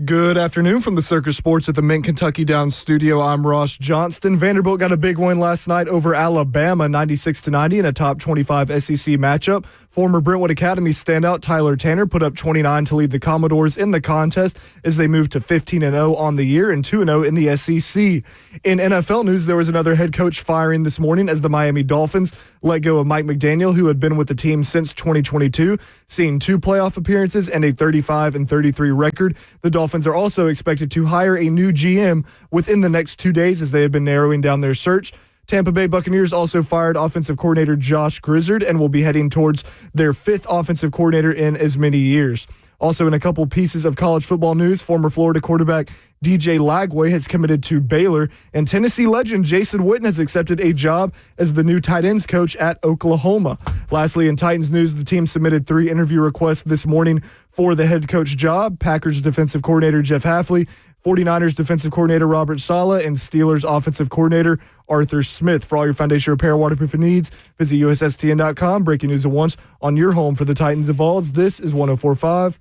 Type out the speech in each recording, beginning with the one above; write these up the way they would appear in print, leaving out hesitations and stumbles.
Good afternoon from the Circus Sports at the Mint Kentucky Downs studio. I'm Ross Johnston. Vanderbilt got a big win last night over Alabama, 96-90 in a top 25 SEC matchup. Former Brentwood Academy standout Tyler Tanner put up 29 to lead the Commodores in the contest as they moved to 15-0 on the year and 2-0 in the SEC. In NFL news, there was another head coach firing this morning as the Miami Dolphins let go of Mike McDaniel, who had been with the team since 2022, seeing 2 playoff appearances and a 35-33 record. The Dolphins are also expected to hire a new GM within the next 2 days as they have been narrowing down their search. Tampa Bay Buccaneers also fired offensive coordinator Josh Grizzard and will be heading towards their 5th offensive coordinator in as many years. Also, in a couple pieces of college football news, former Florida quarterback DJ Lagway has committed to Baylor, and Tennessee legend Jason Witten has accepted a job as the new tight ends coach at Oklahoma. Lastly, in Titans news, the team submitted 3 interview requests this morning for the head coach job. Packers defensive coordinator Jeff Hafley, 49ers defensive coordinator Robert Saleh, and Steelers offensive coordinator Arthur Smith. For all your foundation repair waterproofing needs, visit USSTN.com. Breaking news at once on your home for the Titans of Vols. This is 104.5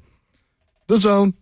The Zone.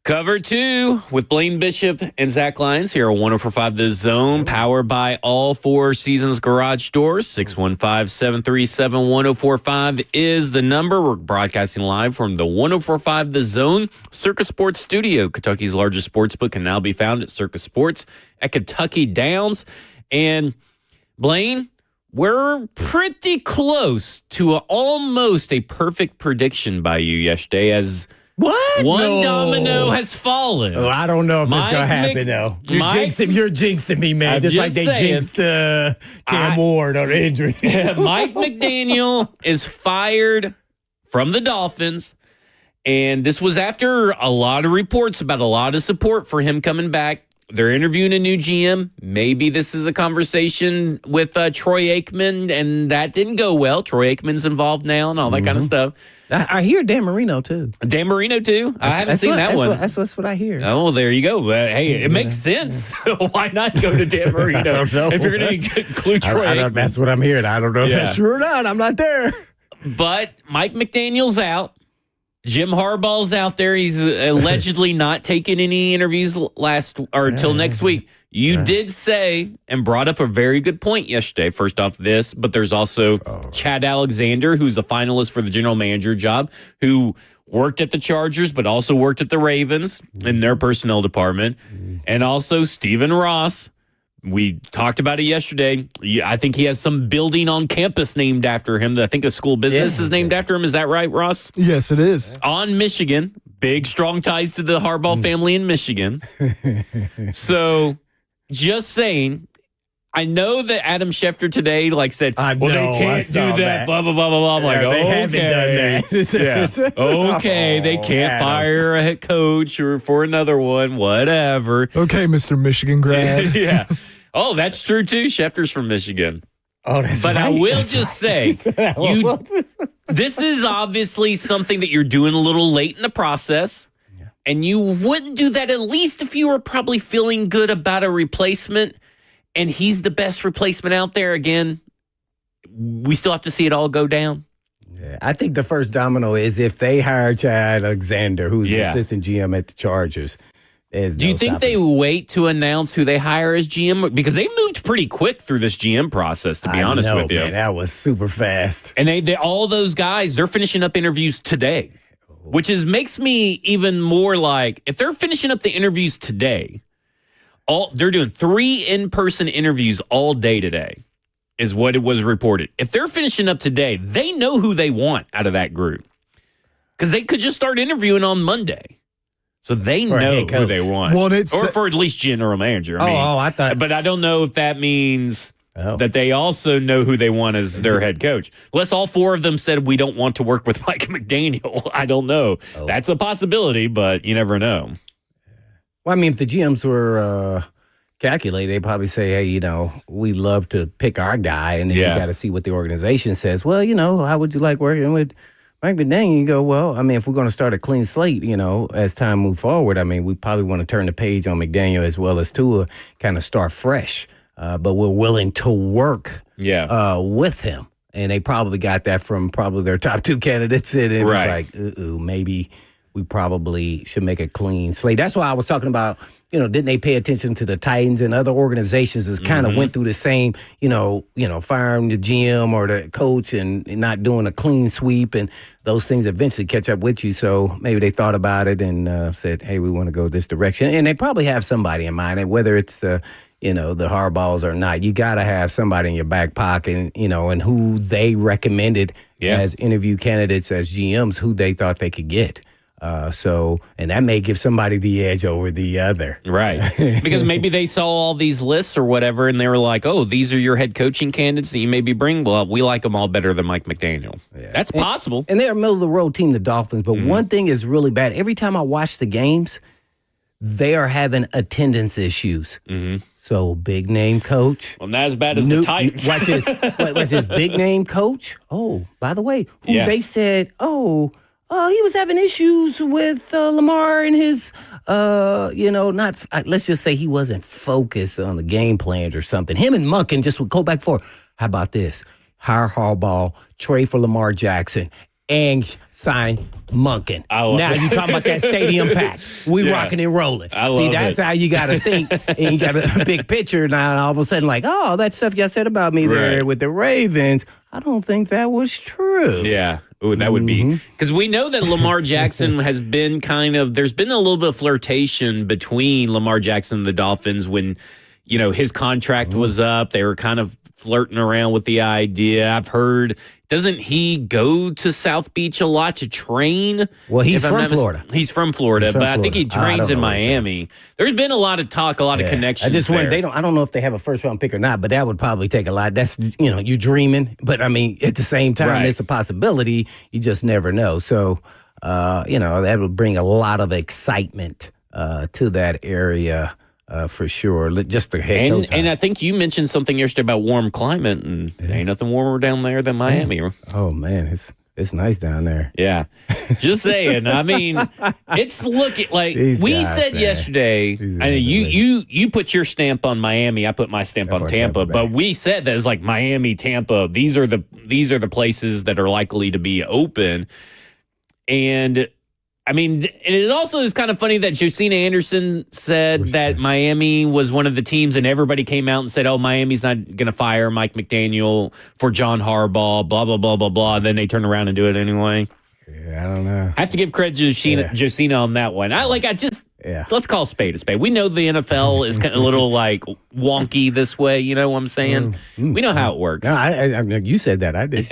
Cover 2 with Blaine Bishop and Zach Lyons here on 104.5 The Zone, powered by all 4 Seasons Garage Doors. 615-737-1045 is the number. We're broadcasting live from the 104.5 The Zone Circus Sports Studio. Kentucky's largest sports book can now be found at Circus Sports at Kentucky Downs. And Blaine, we're pretty close to almost a perfect prediction by you yesterday as what? One domino has fallen. Oh, I don't know if it's going to happen, though. You're jinxing me, man. I'm just like they jinxed Cam Ward on injury. Mike McDaniel is fired from the Dolphins, and this was after a lot of reports about a lot of support for him coming back. They're interviewing a new GM. Maybe this is a conversation with Troy Aikman, and that didn't go well. Troy Aikman's involved now and all that kind of stuff. I hear Dan Marino, too. Dan Marino, too? I haven't seen that one. That's what I hear. Oh, there you go. Hey, it makes sense. Why not go to Dan Marino if you're going to include Troy Aikman? That's what I'm hearing. I don't know if that's true or not. I'm not there. But Mike McDaniel's out. Jim Harbaugh's out there. He's allegedly not taking any interviews until next week. You did say and brought up a very good point yesterday. First off this, but there's also Chad Alexander, who's a finalist for the general manager job, who worked at the Chargers, but also worked at the Ravens in their personnel department. And also Stephen Ross. We talked about it yesterday. I think he has some building on campus named after him. I think a school business is named after him. Is that right, Ross? Yes, it is. On Michigan. Big, strong ties to the Harbaugh family in Michigan. So, just saying, I know that Adam Schefter today said, they can't do that, blah, blah, blah, blah, blah. I'm like, they haven't done that. Okay, they can't fire a head coach or for another one, whatever. Okay, Mr. Michigan grad. Yeah. Oh, that's true, too. Schefter's from Michigan. Oh, that's But right. I will just say, this is obviously something that you're doing a little late in the process. And you wouldn't do that at least if you were probably feeling good about a replacement. And he's the best replacement out there. Again, we still have to see it all go down. Yeah, I think the first domino is if they hire Chad Alexander, who's the assistant GM at the Chargers. Do you think they wait to announce who they hire as GM? Because they moved pretty quick through this GM process, to be honest with you. Man, that was super fast. And they all those guys, they're finishing up interviews today, which makes me even more like, if they're finishing up the interviews today, they're doing 3 in-person interviews all day today, is what it was reported. If they're finishing up today, they know who they want out of that group. Because they could just start interviewing on Monday. So they know who they want. Well, or for at least general manager. I thought. But I don't know if that means that they also know who they want as their head coach. Unless all 4 of them said, we don't want to work with Mike McDaniel. I don't know. That's a possibility, but you never know. Well, I mean, if the GMs were calculated. They probably say, hey, we love to pick our guy, and then you got to see what the organization says. Well, how would you like working with Mike McDaniel? You go, well, I mean, if we're going to start a clean slate, as time move forward, I mean, we probably want to turn the page on McDaniel as well as Tua, kind of start fresh. But we're willing to work with him. And they probably got that from probably their top two candidates. And it was like, maybe we probably should make a clean slate. That's why I was talking about, didn't they pay attention to the Titans and other organizations that kind of went through the same, firing the GM or the coach and not doing a clean sweep, and those things eventually catch up with you. So maybe they thought about it and said, hey, we want to go this direction. And they probably have somebody in mind, and whether it's the Harbaughs or not, you got to have somebody in your back pocket, and who they recommended as interview candidates, as GMs, who they thought they could get. And that may give somebody the edge over the other. Right. Because maybe they saw all these lists or whatever, and they were like, oh, these are your head coaching candidates that you maybe bring. Well, we like them all better than Mike McDaniel. Yeah. That's possible. And they're a middle-of-the-road team, the Dolphins. But one thing is really bad. Every time I watch the games, they are having attendance issues. Mm-hmm. So, big-name coach. Well, not as bad as the Titans. Watch this big-name coach. Oh, by the way, who they said, he was having issues with Lamar and his, let's just say he wasn't focused on the game plans or something. Him and Monken just would go back and forth. How about this? Hire Harbaugh, trade for Lamar Jackson, and sign Monken. Now you talking about that stadium pack. We rocking and rolling. That's how you got to think. And you got a big picture now, and all of a sudden, like, oh, that stuff y'all said about me there with the Ravens, I don't think that was true. Yeah. Ooh, that would be. Because we know that Lamar Jackson has been there's been a little bit of flirtation between Lamar Jackson and the Dolphins when, his contract was up. They were kind of flirting around with the idea. I've heard, doesn't he go to South Beach a lot to train? Well, he's from Florida. He's from Florida, but I think he trains in Miami. There's been a lot of talk, a lot of connections. I don't know if they have a first round pick or not, but that would probably take a lot. That's, you're dreaming, but I mean, at the same time, it's a possibility. You just never know. So, that would bring a lot of excitement to that area. For sure, just the head coach. And I think you mentioned something yesterday about warm climate, and ain't nothing warmer down there than Miami. Oh man, it's nice down there. Yeah, just saying. I mean, it's looking like we said yesterday. I know you put your stamp on Miami. I put my stamp on Tampa. But we said that it's like Miami, Tampa. These are the places that are likely to be open, and. I mean, it also is kind of funny that Josina Anderson said that Miami was one of the teams, and everybody came out and said, oh, Miami's not going to fire Mike McDaniel for John Harbaugh, blah, blah, blah, blah, blah. Then they turn around and do it anyway. Yeah, I don't know. I have to give credit to Josina on that one. Let's call a spade a spade. We know the NFL is kind of a little like wonky this way. You know what I'm saying? We know how it works. No, I you said that. I did.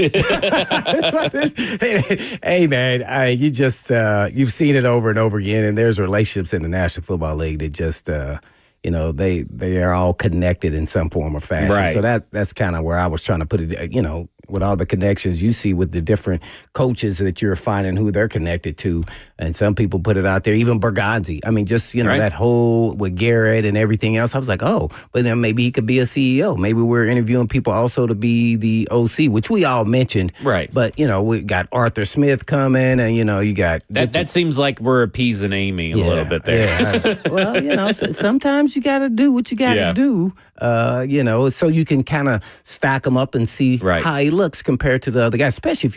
Hey, man, you just you've seen it over and over again, and there's relationships in the National Football League that just they are all connected in some form or fashion. Right. So that's kind of where I was trying to put it. With all the connections you see with the different coaches that you're finding who they're connected to. And some people put it out there, even Berganzi. I mean, just, that whole with Garrett and everything else. I was like, oh, but then maybe he could be a CEO. Maybe we're interviewing people also to be the OC, which we all mentioned. Right. But, we got Arthur Smith coming and, you got. That seems like we're appeasing Amy a little bit there. Yeah. Well, sometimes you got to do what you got to do. So you can kind of stack them up and see how he looks compared to the other guy, especially if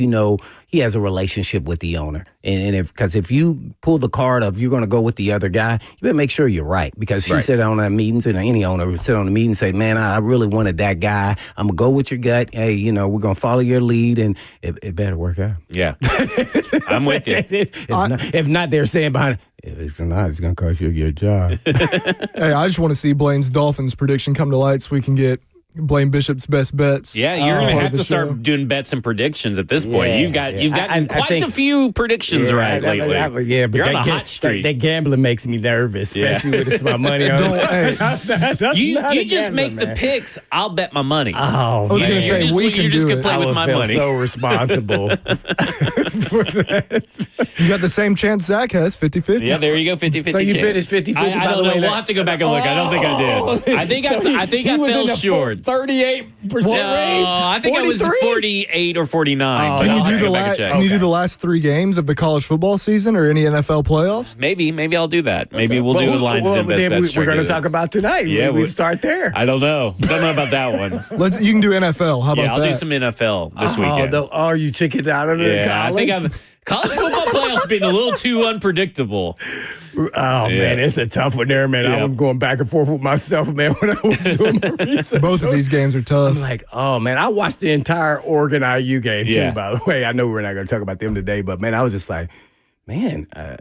he has a relationship with the owner. And because if you pull the card of you're going to go with the other guy, you better make sure you're right. Because she said on that meetings, and any owner would sit on the meeting and say, man, I really wanted that guy. I'm going to go with your gut. Hey, we're going to follow your lead, and it better work out. Yeah. I'm with you. If not, they're saying behind it, if it's not, it's going to cost you your job. Hey, I just want to see Blaine's Dolphins prediction come to light so we can get Blaine Bishop's best bets. Yeah, you're going to part have of the to start show. doing bets and predictions at this point. Yeah, You've gotten I quite think- a few predictions right lately. But You're on a that hot streak. That gambling makes me nervous, especially when it's my money on it. You just make the picks. I'll bet my money. Oh, I was man. going to say, we can you're just do gonna it. play I with would my feel money. so responsible for that. You got the same chance Zach has, 50-50. Yeah, there you go, 50-50 So you chance. finished 50-50, I by don't the know. way, We'll that- have to go back and look. I don't think I did. I think I fell short. 38% range. I think I was 43? 48 or 49. but Can I'll you have do to the go back and last? check. Can you do the last 3 games of the college football season or any NFL playoffs? Maybe I'll do that. Maybe we'll do the lines well, and best then bets. we're going to do that. talk about tonight. Yeah, we we- start there. I don't know about that one. You can do NFL. How about Yeah, I'll that? do some NFL this weekend. Oh, you chickened out of the Yeah, I college? think college football playoffs been a little too unpredictable. Oh, man, it's a tough one there, man. Yeah. I was going back and forth with myself, man, when I was doing my research. Both of these games are tough. I'm like, oh, man, I watched the entire Oregon IU game, Yeah. too, by the way. I know we're not going to talk about them today, but, man, I was just like, man, I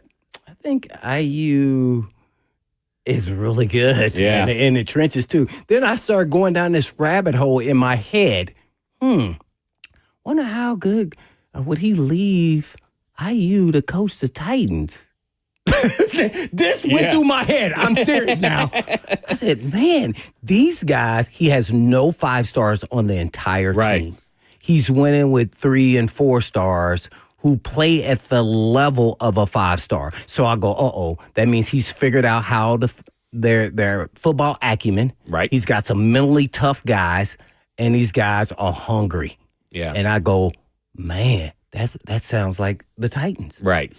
think IU is really good. Yeah. And in the trenches, too. Then I started going down this rabbit hole in my head. Wonder how good would he leave IU to coach the Titans? This went through my head. I'm serious now. I said, man, these guys, he has no 5 stars on the entire Right. team. He's winning with 3 and 4 stars who play at the level of a 5-star. So I go, that means he's figured out how their football acumen. Right. He's got some mentally tough guys, and these guys are hungry. Yeah. And I go, man, that sounds like the Titans. Right.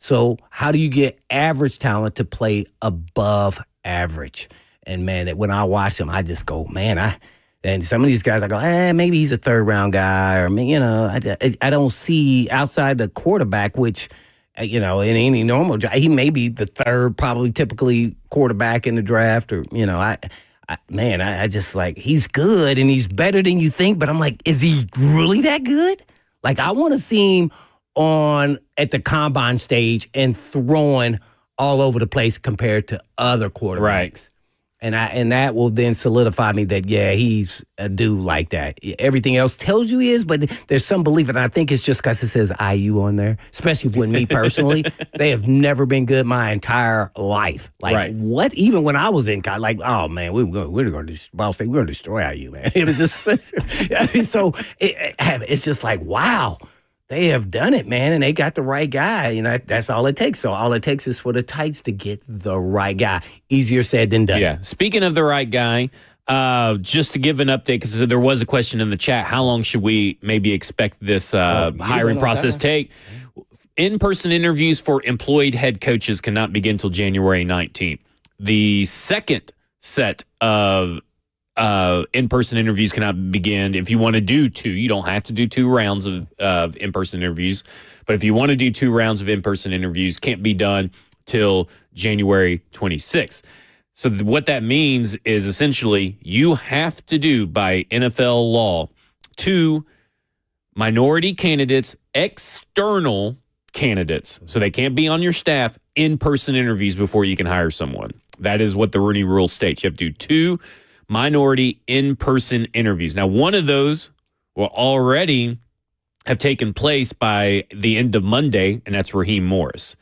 So how do you get average talent to play above average? And, man, when I watch them, I just go, man, and some of these guys, I go, maybe he's a 3rd-round guy. Or, I don't see outside the quarterback, which, in any normal job, he may be the 3rd, probably typically quarterback in the draft. Or, I just like, he's good and he's better than you think. But I'm like, is he really that good? Like, I want to see him at the combine stage and throwing all over the place compared to other quarterbacks. Right. And that will then solidify me that, yeah, he's a dude like that. Everything else tells you he is, but there's some belief, and I think it's just because it says IU on there, especially with me personally. They have never been good my entire life. Like, Right. what? Even when I was in college, like, oh, man, we're going to destroy IU, man. It was just, so it's just like, wow. They have done it, man, and they got the right guy. That's all it takes. So all it takes is for the Tights to get the right guy. Easier said than done. Yeah. Speaking of the right guy, just to give an update, because there was a question in the chat, how long should we maybe expect this hiring process take? In-person interviews for employed head coaches cannot begin until January 19th. The second set of in-person interviews cannot begin. If you want to do 2, you don't have to do 2 rounds of in-person interviews. But if you want to do 2 rounds of in-person interviews, can't be done till January 26th. So what that means is essentially you have to do by NFL law 2 minority candidates, external candidates. So they can't be on your staff, in-person interviews before you can hire someone. That is what the Rooney Rule states. You have to do 2 minority in-person interviews. Now, one of those will already have taken place by the end of Monday, and that's Raheem Morris.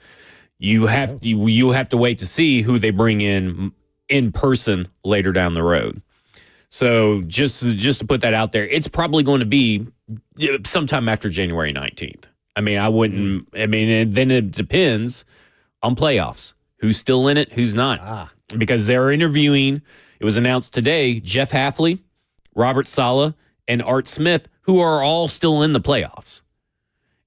You have to wait to see who they bring in person later down the road. So just to put that out there, it's probably going to be sometime after January 19th. And then it depends on playoffs. Who's still in it, who's not. Because they're interviewing, it was announced today, Jeff Hafley, Robert Saleh, and Art Smith, who are all still in the playoffs.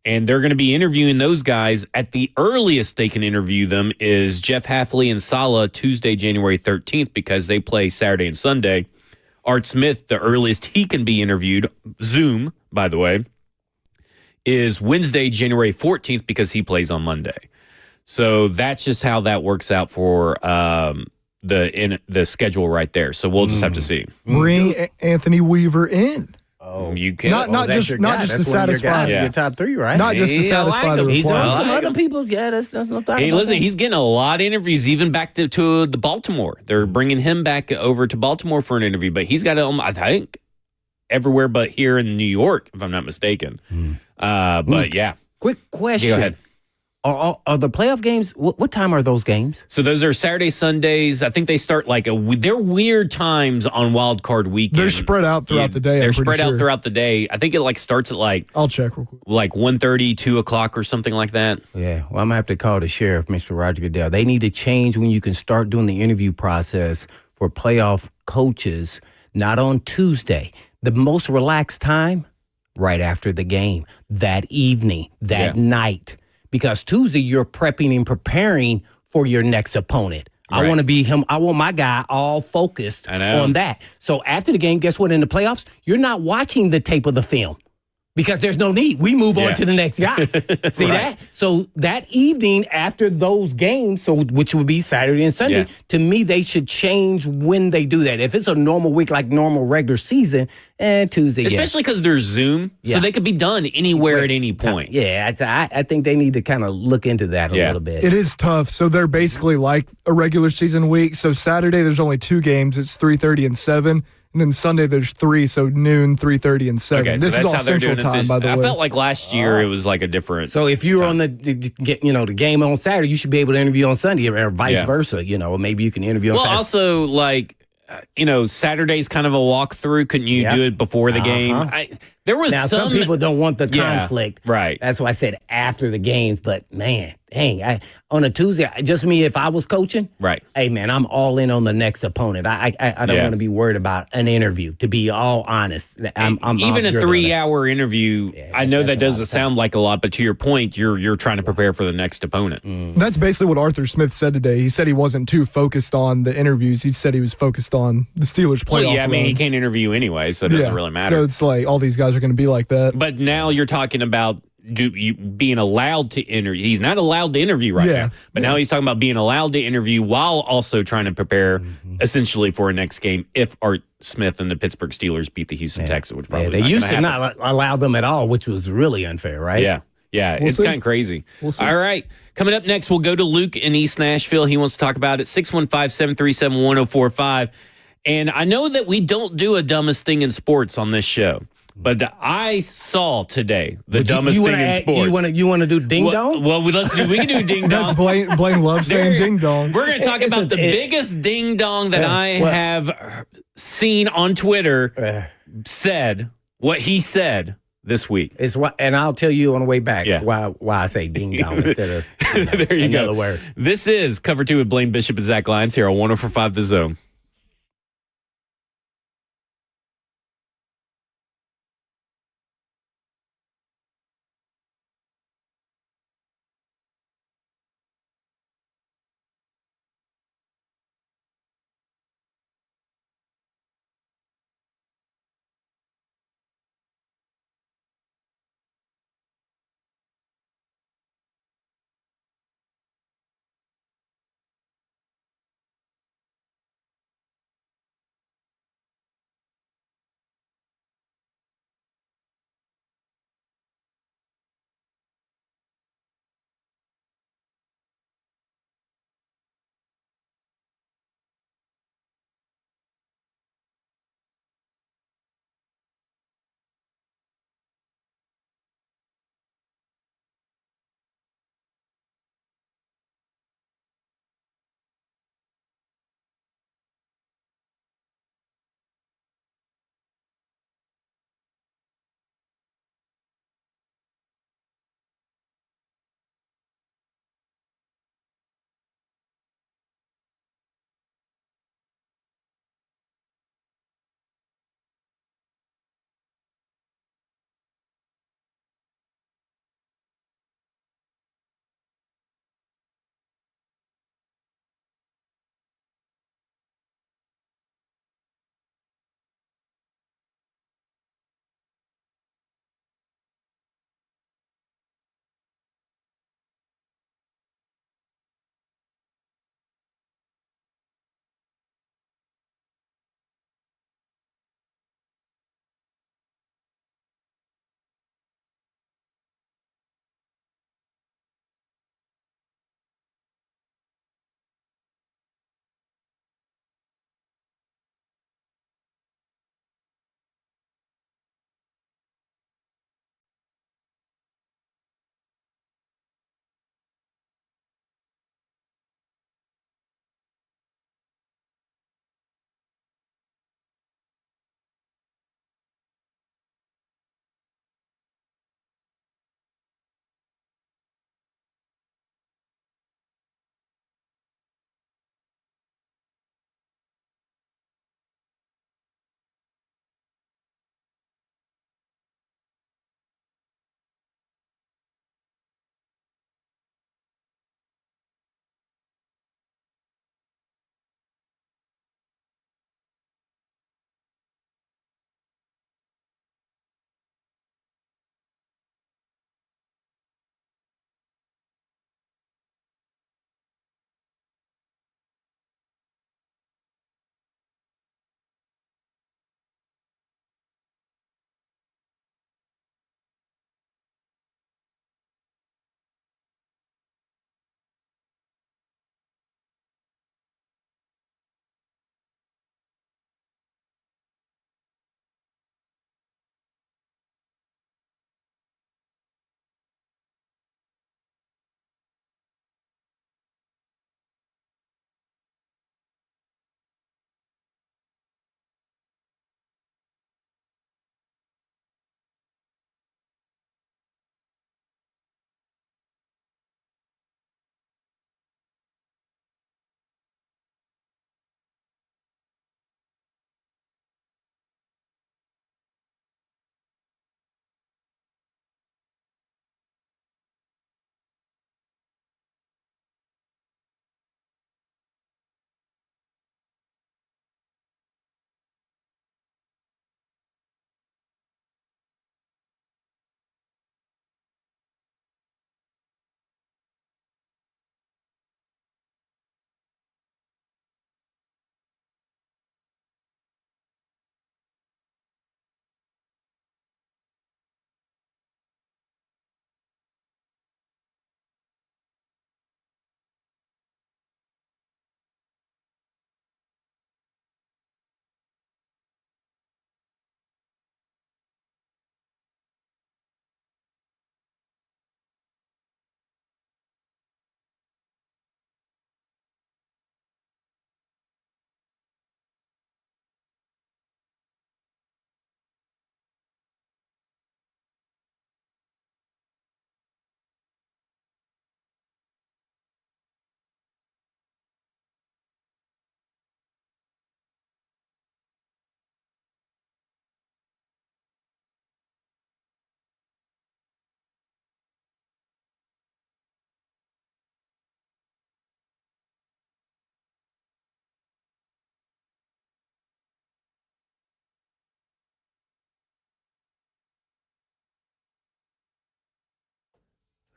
And they're going to be interviewing those guys. At the earliest they can interview them is Jeff Hafley and Saleh Tuesday, January 13th, because they play Saturday and Sunday. Art Smith, the earliest he can be interviewed, Zoom, by the way, is Wednesday, January 14th, because he plays on Monday. So that's just how that works out for the schedule right there. So we'll just have to see. Bring Anthony Weaver in. Oh, You can Not that's just your not guy. just to That's one of your satisfy guys, Yeah. your top three, right? not just to Yeah, I like satisfy the him. He's on requirement. some like other him. people's. Yeah, that's no thought Hey, about listen, that. he's getting a lot of interviews, even back to the Baltimore. They're bringing him back over to Baltimore for an interview, but he's got I think, everywhere but here in New York, if I'm not mistaken. But yeah, Quick question. go ahead. Are the playoff games? What time are those games? So those are Saturday, Sundays. I think they start they're weird times on Wild Card weekend. They're spread out throughout the day. They're I'm pretty spread out sure. throughout the day. I think it starts at I'll check real quick. 1:30, 2 o'clock or something like that. Yeah, well, I'm gonna have to call the sheriff, Mr. Roger Goodell. They need to change when you can start doing the interview process for playoff coaches, not on Tuesday. The most relaxed time, right after the game, that evening, that night. Because Tuesday you're prepping and preparing for your next opponent. I Right. want to be him. I want my guy all focused I know. on that. So after the game, guess what? In the playoffs, you're not watching the tape of the film. Because there's no need. We move on to the next guy. See that? So that evening after those games, which would be Saturday and Sunday, to me, they should change when they do that. If it's a normal week, like normal regular season, Tuesday, Especially because there's Zoom, so they could be done anywhere at any point. Yeah, I think they need to kind of look into that a little bit. It is tough. So they're basically like a regular season week. So Saturday there's only 2 games. It's 3:30 and 7. And then Sunday there's 3, so noon, 3:30 and 7. Okay, This so is that's all how they're Central doing Time, it. by the way. I felt like last year it was like a different. So if you're on the game on Saturday, you should be able to interview on Sunday, or vice versa. Or maybe you can interview on Well, Saturday. also Saturday's kind of a walkthrough. Couldn't you do it before the game? There was Now, some people don't want the conflict. right. That's why I said after the games. But, man, dang, on a Tuesday, just me, if I was coaching, Right. hey, man, I'm all in on the next opponent. I don't want to be worried about an interview, to be all honest. I'm Even a driven on that. 3-hour interview. I know that doesn't sound like a lot, but to your point, you're trying to prepare for the next opponent. That's basically what Arthur Smith said today. He said he wasn't too focused on the interviews. He said he was focused on the Steelers playoff Well, yeah, I mean, he run. can't interview anyway, so it doesn't really matter. So it's like all these guys are going to be like that. But now you're talking about you being allowed to interview. He's not allowed to interview right now, but now he's talking about being allowed to interview while also trying to prepare essentially for a next game if Art Smith and the Pittsburgh Steelers beat the Houston Texans, which probably they not used to gonna happen. not allow them at all, which was really unfair, right? Yeah, We'll it's see. kind of crazy. We'll see. All right, coming up next, we'll go to Luke in East Nashville. He wants to talk about it, 615-737-1045. And I know that we don't do a dumbest thing in sports on this show, but I saw today the dumbest thing in sports. You want to do ding dong? Well, we can do ding That's dong. Blaine loves saying ding dong. We're going to talk about the biggest ding dong that I have seen on Twitter. Said what he said this week. It's what, and I'll tell you on the way back Yeah. why I say ding dong instead of There you another go. word. This is Cover 2 with Blaine Bishop and Zach Lyons here on 104.5 The Zone.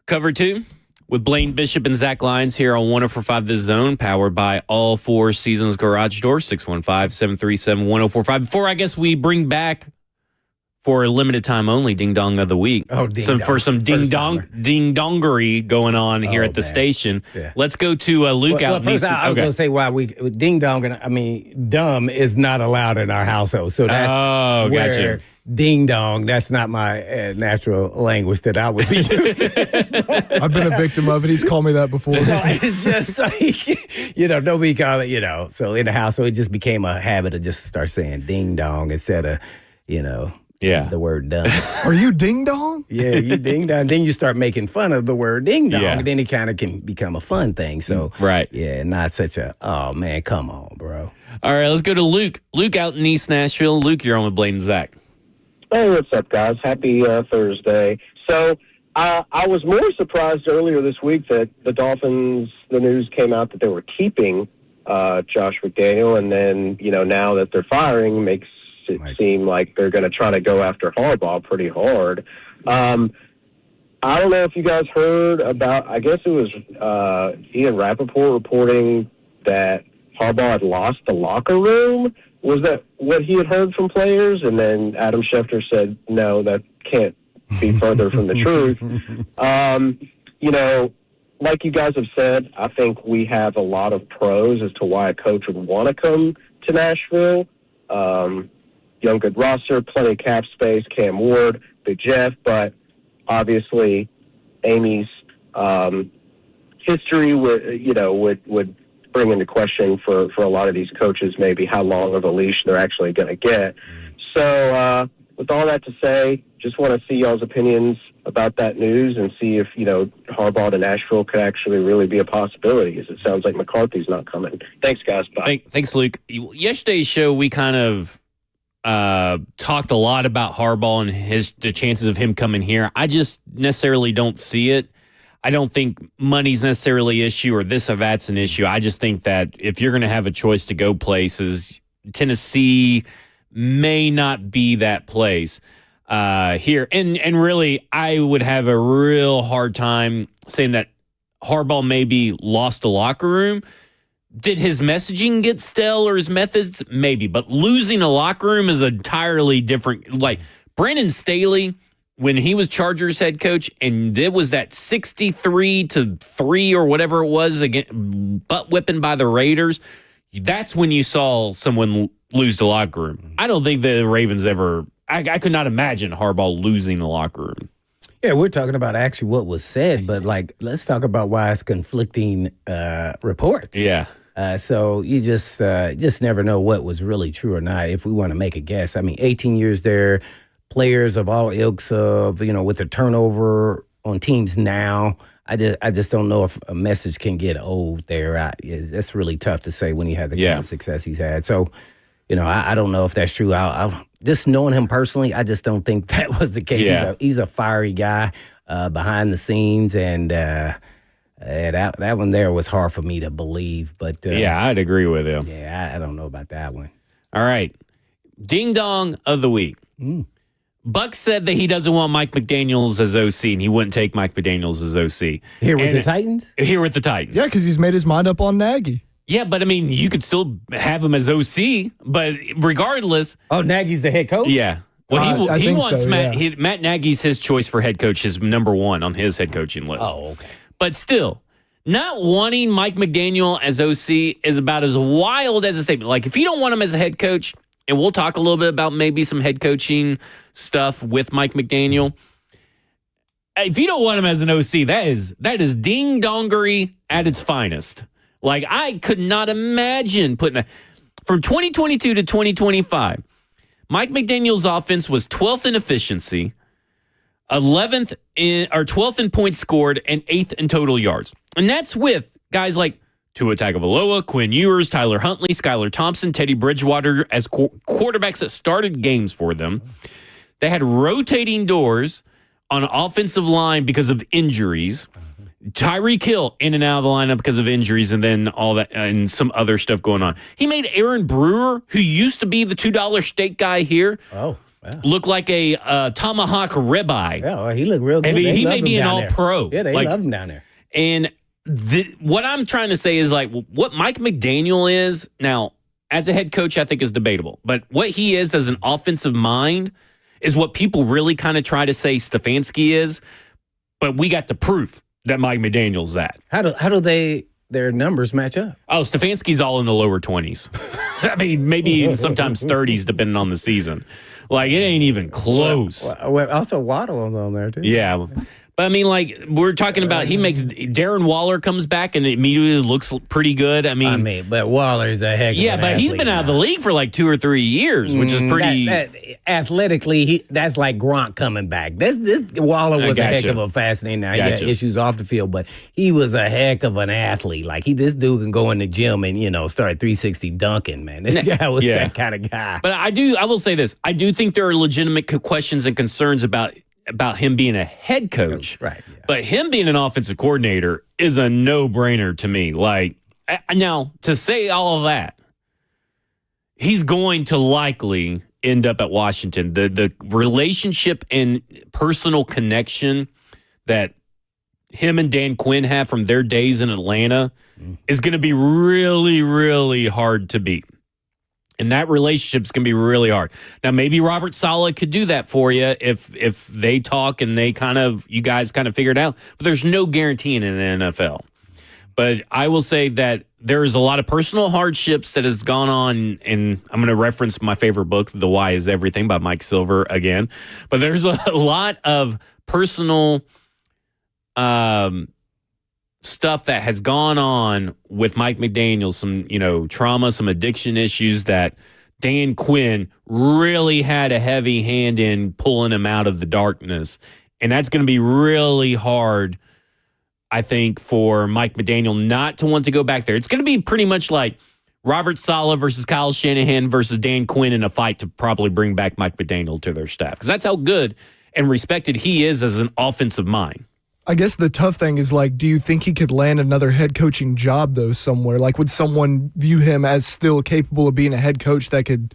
Cover 2 with Blaine Bishop and Zach Lyons here on 104.5 The Zone, powered by All Four Seasons Garage Doors, 615-737-1045. Before I guess we bring back, for a limited time only, Ding Dong of the Week. Oh, Ding Dong. For some Ding Dongery going on here at the station. Yeah. Let's go to Luke out. First, I was going to say why Ding Dong, dumb is not allowed in our household. So that's where gotcha. Ding Dong, that's not my natural language that I would be using. I've been a victim of it. He's called me that before. No, it's just like, nobody call it, So in the house, so it just became a habit of just start saying Ding Dong instead of, the word dumb. Are you Ding Dong? Yeah, you Ding Dong. Then you start making fun of the word Ding Dong. And then it kind of can become a fun thing. So, right. Yeah, not such a, oh, man, come on, bro. All right, let's go to Luke. Luke out in East Nashville. Luke, you're on with Blaine and Zach. Hey, what's up, guys? Happy Thursday. So I was more surprised earlier this week that the Dolphins, the news came out that they were keeping Josh McDaniel, and then, now that they're firing makes it seem like they're going to try to go after Harbaugh pretty hard. I don't know if you guys heard about, I guess it was Ian Rappaport reporting that Harbaugh had lost the locker room. Was that what he had heard from players? And then Adam Schefter said, no, that can't be further from the truth. Like you guys have said, I think we have a lot of pros as to why a coach would want to come to Nashville. Young, good roster, plenty of cap space, Cam Ward, Big Jeff, but obviously Amy's history would bring into question for a lot of these coaches maybe how long of a leash they're actually going to get. So with all that to say, just want to see y'all's opinions about that news and see if, Harbaugh to Nashville could actually really be a possibility, because it sounds like McCarthy's not coming. Thanks, guys. Bye. Thanks, Luke. Yesterday's show, we kind of talked a lot about Harbaugh and the chances of him coming here. I just necessarily don't see it. I don't think money's necessarily an issue or this or that's an issue. I just think that if you're going to have a choice to go places, Tennessee may not be that place here. And really, I would have a real hard time saying that Harbaugh maybe lost the locker room. Did his messaging get stale or his methods? Maybe. But losing a locker room is entirely different. Like Brandon Staley, when he was Chargers head coach, and it was that 63-3 or whatever it was, again, butt whipping by the Raiders, that's when you saw someone lose the locker room. I don't think the Ravens ever, I could not imagine Harbaugh losing the locker room. Yeah, we're talking about actually what was said, but let's talk about why it's conflicting reports. Yeah. So you just never know what was really true or not if we want to make a guess. 18 years there, players of all ilks of, with the turnover on teams now, I just don't know if a message can get old there. That's really tough to say when he had the kind of success he's had. So, I don't know if that's true. I just knowing him personally, I just don't think that was the case. Yeah. He's a fiery guy behind the scenes, and that one there was hard for me to believe. But I'd agree with him. Yeah, I don't know about that one. All right. Ding Dong of the Week. Buck said that he doesn't want Mike McDaniels as OC, and he wouldn't take Mike McDaniels as OC. Here with the Titans? Here with the Titans. Yeah, because he's made his mind up on Nagy. Yeah, but you could still have him as OC, but regardless. Oh, Nagy's the head coach? Yeah. Well, he wants so, Matt. Matt Nagy's his choice for head coach, his number one on his head coaching list. Oh, okay. But still, not wanting Mike McDaniel as OC is about as wild as a statement. Like, if you don't want him as a head coach, and we'll talk a little bit about maybe some head coaching stuff with Mike McDaniel. If you don't want him as an OC, that is ding-dongery at its finest. Like, I could not imagine putting from 2022 to 2025, Mike McDaniel's offense was 12th in efficiency, 12th in points scored, and 8th in total yards. And that's with guys like Tua Tagovailoa, Quinn Ewers, Tyler Huntley, Skylar Thompson, Teddy Bridgewater as quarterbacks that started games for them. They had rotating doors on offensive line because of injuries. Tyreek Hill in and out of the lineup because of injuries, and then all that and some other stuff going on. He made Aaron Brewer, who used to be the $2 steak guy here, look like a tomahawk ribeye. Yeah, he looked real good. I mean, he may be an all-pro. Yeah, they love him down there. And what I'm trying to say is like what Mike McDaniel is now as a head coach, I think is debatable. But what he is as an offensive mind is what people really kind of try to say Stefanski is. But we got the proof that Mike McDaniel's that. How do their numbers match up? Oh, Stefanski's all in the lower 20s. I mean, maybe even sometimes 30s, depending on the season. Like, it ain't even close. Well, also Waddle on there, too. Yeah. But I mean, like, we're talking about Darren Waller comes back and immediately looks pretty good. I mean, but Waller's a heck of an but he's been out of the league for like 2 or 3 years, which is pretty. Athletically, that's like Gronk coming back. This Waller was a heck of a fascinating. Now he had issues off the field, but he was a heck of an athlete. Like this dude can go in the gym and start 360 dunking. Man, this guy was that kind of guy. But I will say this: I do think there are legitimate questions and concerns about him being a head coach. Right. Yeah. But him being an offensive coordinator is a no-brainer to me. Like, now, to say all of that, he's going to likely end up at Washington. The relationship and personal connection that him and Dan Quinn have from their days in Atlanta is going to be really, really hard to beat. And that relationship's going to be really hard. Now, maybe Robert Saleh could do that for you if they talk and you guys kind of figure it out. But there's no guarantee in the NFL. But I will say that there's a lot of personal hardships that has gone on, and I'm going to reference my favorite book, The Why is Everything by Mike Silver again. But there's a lot of personal stuff that has gone on with Mike McDaniel, some, trauma, some addiction issues that Dan Quinn really had a heavy hand in pulling him out of the darkness. And that's going to be really hard, I think, for Mike McDaniel not to want to go back there. It's going to be pretty much like Robert Saleh versus Kyle Shanahan versus Dan Quinn in a fight to probably bring back Mike McDaniel to their staff. Because that's how good and respected he is as an offensive mind. I guess the tough thing is, like, do you think he could land another head coaching job, though, somewhere? Like, would someone view him as still capable of being a head coach that could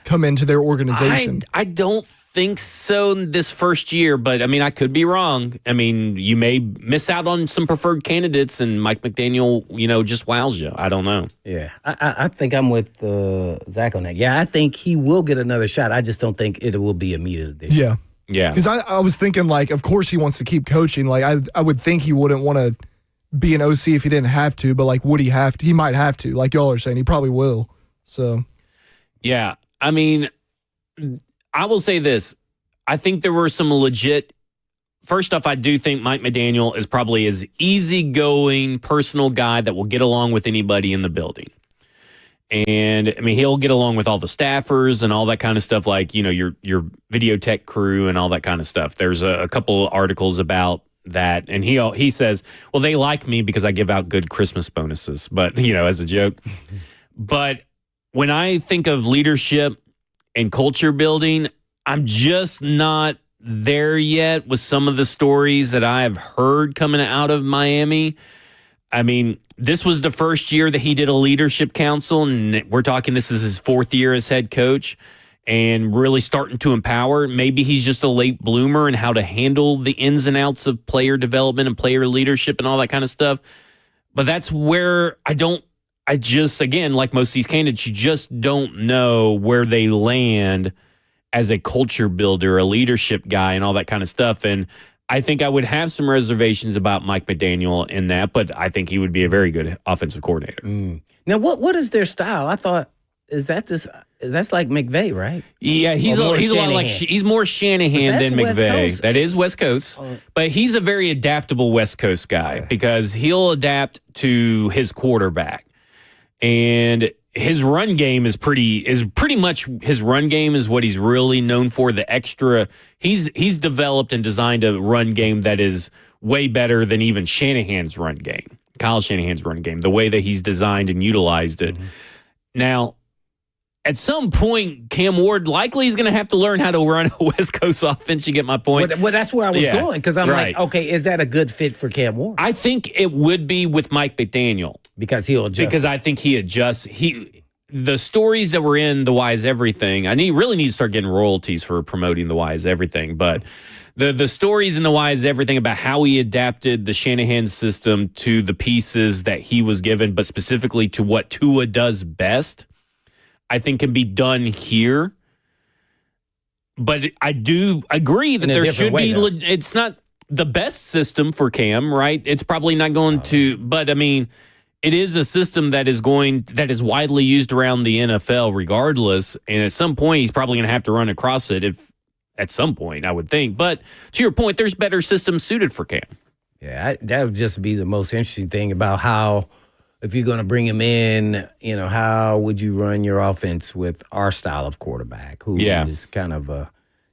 come into their organization? I don't think so in this first year, but, I mean, I could be wrong. I mean, you may miss out on some preferred candidates, and Mike McDaniel, just wows you. I don't know. Yeah, I think I'm with Zach on that. Yeah, I think he will get another shot. I just don't think it will be immediate this year. Yeah. Because I was thinking, like, of course he wants to keep coaching. Like, I would think he wouldn't want to be an OC if he didn't have to, but, like, would he have to? He might have to. Like y'all are saying, he probably will. So. Yeah. I mean, I will say this. I think there were some legit. First off, I do think Mike McDaniel is probably as easygoing, personal guy that will get along with anybody in the building. And I mean, he'll get along with all the staffers and all that kind of stuff, like, your video tech crew and all that kind of stuff. There's a couple articles about that. And he says, well, they like me because I give out good Christmas bonuses, but, as a joke. But when I think of leadership and culture building, I'm just not there yet with some of the stories that I have heard coming out of Miami. I mean, this was the first year that he did a leadership council, and we're talking this is his 4th year as head coach and really starting to empower. Maybe he's just a late bloomer in how to handle the ins and outs of player development and player leadership and all that kind of stuff. But that's where again, like most of these candidates, you just don't know where they land as a culture builder, a leadership guy, and all that kind of stuff. And I think I would have some reservations about Mike McDaniel in that, but I think he would be a very good offensive coordinator. Now, what is their style? I thought, that's like McVay, right? Yeah, he's a lot like he's more Shanahan than McVay. That is West Coast, but he's a very adaptable West Coast guy because he'll adapt to his quarterback, and his run game is pretty much his run game is what he's really known for. The extra he's developed and designed a run game that is way better than even Shanahan's run game, Kyle Shanahan's run game, the way that he's designed and utilized it. Now, at some point, Cam Ward likely is going to have to learn how to run a West Coast offense. You get my point? Well, that's where I was going, because I'm like, okay, is that a good fit for Cam Ward? I think it would be with Mike McDaniel. Because he'll adjust. Because I think he adjusts. the stories that were in The Wise Everything, I really need to start getting royalties for promoting The Wise Everything, but the stories in The Wise Everything about how he adapted the Shanahan system to the pieces that he was given, but specifically to what Tua does best, I think can be done here. But I do agree that there should be, it's not the best system for Cam, right? It's probably not going to, but I mean, it is a system that is widely used around the NFL regardless. And at some point, he's probably going to have to run across it at some point, I would think. But to your point, there's better systems suited for Cam. Yeah, that would just be the most interesting thing about how, if you're going to bring him in, how would you run your offense with our style of quarterback, who is kind of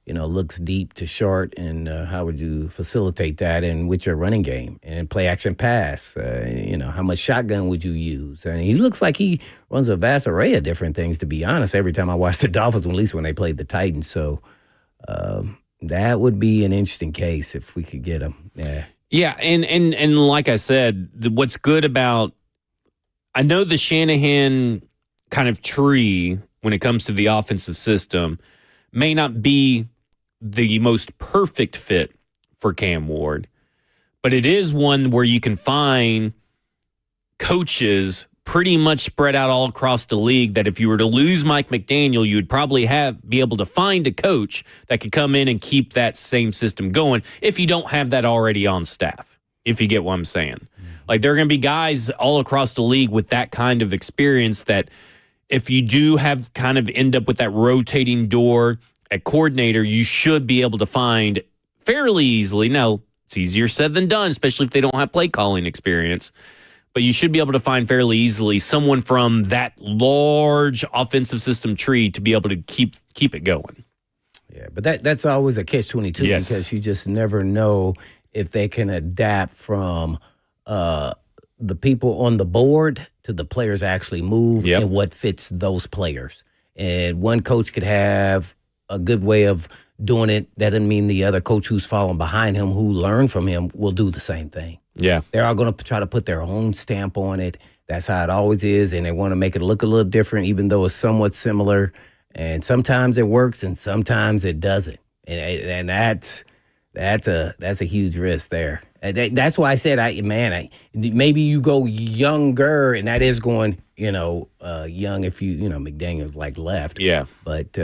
looks deep to short, and how would you facilitate that and with your running game and play action pass? How much shotgun would you use? And he looks like he runs a vast array of different things, to be honest, every time I watch the Dolphins, at least when they played the Titans. So that would be an interesting case if we could get him. Yeah. Yeah, and like I said, what's good about, I know the Shanahan kind of tree when it comes to the offensive system may not be the most perfect fit for Cam Ward, but it is one where you can find coaches pretty much spread out all across the league that if you were to lose Mike McDaniel, you would probably be able to find a coach that could come in and keep that same system going if you don't have that already on staff, if you get what I'm saying. Like, there are going to be guys all across the league with that kind of experience that if you do have kind of end up with that rotating door at coordinator, you should be able to find fairly easily. Now, it's easier said than done, especially if they don't have play calling experience. But you should be able to find fairly easily someone from that large offensive system tree to be able to keep it going. Yeah, but that's always a catch-22 because you just never know if they can adapt from the people on the board to the players actually move and what fits those players. And one coach could have a good way of doing it. That doesn't mean the other coach who's following behind him, who learned from him, will do the same thing. Yeah. They're all going to try to put their own stamp on it. That's how it always is, and they want to make it look a little different, even though it's somewhat similar. And sometimes it works, and sometimes it doesn't. And that's a huge risk there. That's why I said, maybe you go younger, and that is going, young if McDaniel's like left. Yeah. But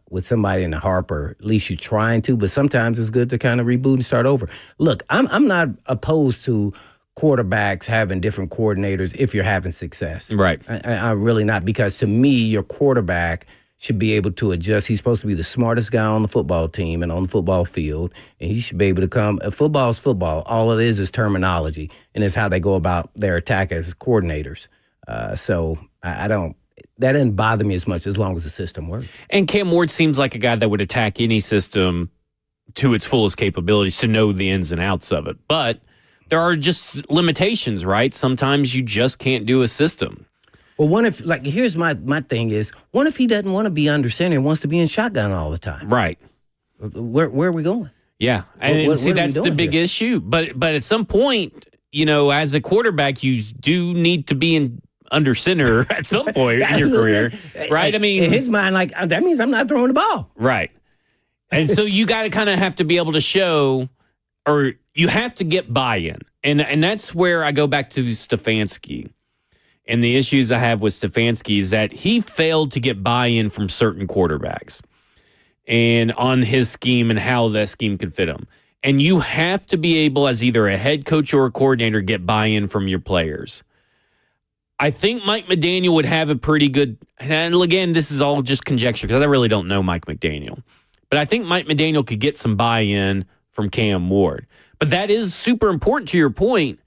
with somebody in the Harper, at least you're trying to. But sometimes it's good to kind of reboot and start over. Look, I'm not opposed to quarterbacks having different coordinators if you're having success. Right. I'm really not, because to me, your quarterback should be able to adjust. He's supposed to be the smartest guy on the football team and on the football field, and he should be able to come. Football is football. All it is terminology, and it's how they go about their attack as coordinators. So I don't. That didn't bother me as much as long as the system works. And Cam Ward seems like a guy that would attack any system to its fullest capabilities to know the ins and outs of it. But there are just limitations, right? Sometimes you just can't do a system. Well, what if, here's my thing is, what if he doesn't want to be under center and wants to be in shotgun all the time? Right. Where are we going? Yeah. And see, that's the big issue. But at some point, as a quarterback, you do need to be under center at some point in your career, right? I mean, in his mind, that means I'm not throwing the ball. Right. And so you got to kind of have to be able to show, or you have to get buy-in. And that's where I go back to Stefanski. And the issues I have with Stefanski is that he failed to get buy-in from certain quarterbacks and on his scheme and how that scheme could fit him. And you have to be able, as either a head coach or a coordinator, get buy-in from your players. I think Mike McDaniel would have a pretty good, and again, this is all just conjecture because I really don't know Mike McDaniel. But I think Mike McDaniel could get some buy-in from Cam Ward. But that is super important to your point.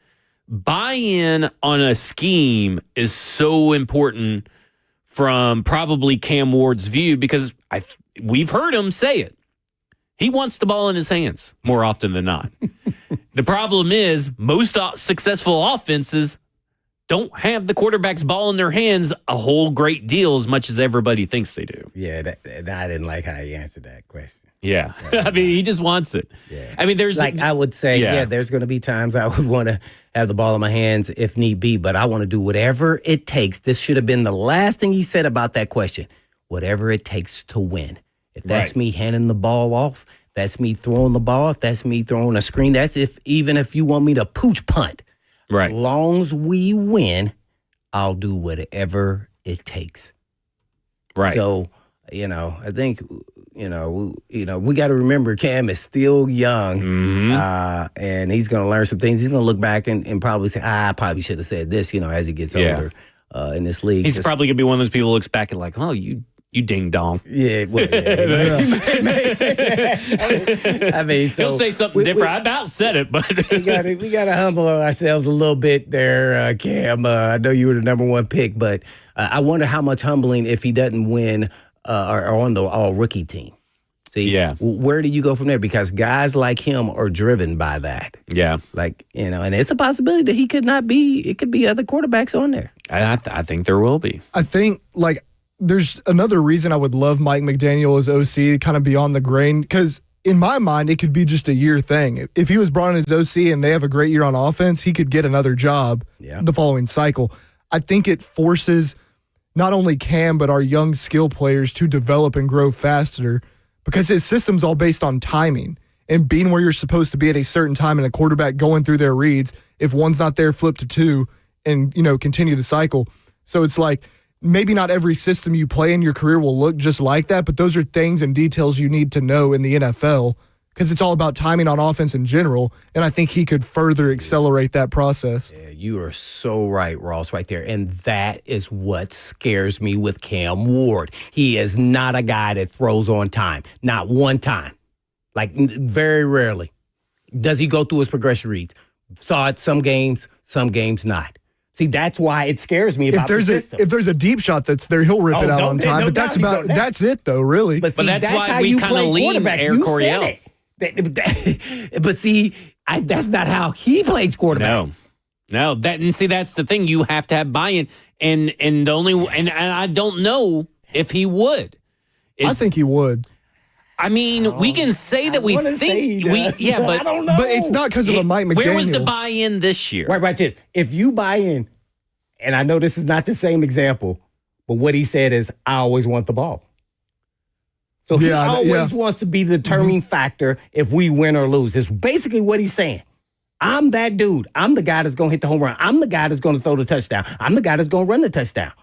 Buy-in on a scheme is so important from probably Cam Ward's view because we've heard him say it. He wants the ball in his hands more often than not. The problem is most successful offenses don't have the quarterback's ball in their hands a whole great deal as much as everybody thinks they do. Yeah, I didn't like how he answered that question. Yeah. I mean, he just wants it. Yeah. I mean, there's I would say, there's going to be times I would want to have the ball in my hands if need be, but I want to do whatever it takes. This should have been the last thing he said about that question. Whatever it takes to win. If that's me handing the ball off, that's me throwing the ball, if that's me throwing a screen, that's even if you want me to pooch punt. Right. As long as we win, I'll do whatever it takes. Right. So, I think, we got to remember Cam is still young, and he's going to learn some things. He's going to look back and probably say, I probably should have said this, as he gets older in this league. He's probably going to be one of those people who looks back and like, oh, you ding dong. Yeah, well, I mean, so he'll say something different. I about said it, but we gotta humble ourselves a little bit there, Cam. I know you were the number one pick, but I wonder how much humbling if he doesn't win or on the all rookie team. See, where do you go from there? Because guys like him are driven by that. Yeah, and it's a possibility that he could not be. It could be other quarterbacks on there. I think there will be. I think there's another reason I would love Mike McDaniel as OC, kind of beyond the grain, because in my mind, it could be just a year thing. If he was brought in as OC and they have a great year on offense, he could get another job the following cycle. I think it forces not only Cam, but our young skill players to develop and grow faster because his system's all based on timing and being where you're supposed to be at a certain time and a quarterback going through their reads. If one's not there, flip to two and, continue the cycle. So it's like, maybe not every system you play in your career will look just like that, but those are things and details you need to know in the NFL because it's all about timing on offense in general, and I think he could further accelerate that process. Yeah, you are so right, Ross, right there, and that is what scares me with Cam Ward. He is not a guy that throws on time, not one time, very rarely. Does he go through his progression reads? Saw it some games not. See, that's why it scares me about the system. If there's a deep shot that's there, he'll rip it out on time. But that's it, though, really. But that's why we kind of lean Air Coryell. But see, that's not how he plays quarterback. No. That's the thing. You have to have buy-in, and I don't know if he would. I think he would. I mean, we can say that we think but I don't know. But it's not because of a Mike McDaniel. Where was the buy-in this year? Right. If you buy in, and I know this is not the same example, but what he said is, I always want the ball. So he always wants to be the determining factor if we win or lose. It's basically what he's saying. I'm that dude. I'm the guy that's going to hit the home run. I'm the guy that's going to throw the touchdown. I'm the guy that's going to run the touchdown.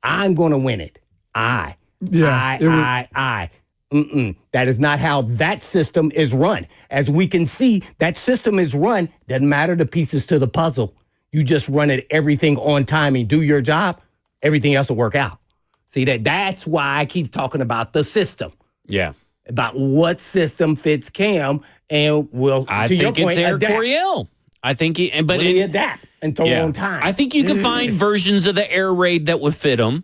I'm going to win it. I. That is not how that system is run. As we can see, that system is run. Doesn't matter the pieces to the puzzle. You just run it everything on time and do your job. Everything else will work out. See, that's why I keep talking about the system. Yeah. About what system fits Cam and will, I think it's Air Coryell. I think he adapt and throw on time. I think you can find versions of the air raid that would fit him.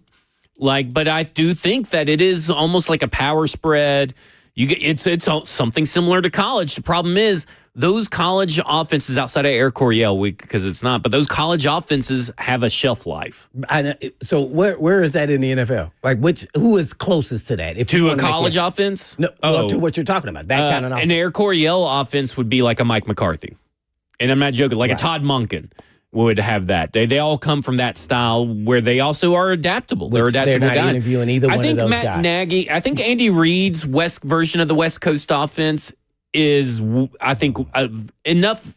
But I do think that it is almost like a power spread. It's something similar to college. The problem is those college offenses outside of Air Coryell, because it's not, but those college offenses have a shelf life. So where is that in the NFL? Who is closest to that? To a college offense? No, to what you're talking about. That kind of offense. An Air Coryell offense would be like a Mike McCarthy. And I'm not joking, like a Todd Monken would have that. They all come from that style where they also are adaptable. They're adaptable they're not guys. Interviewing either one of those Matt guys. Nagy, I think Andy Reid's West version of the West Coast offense is, I think, enough.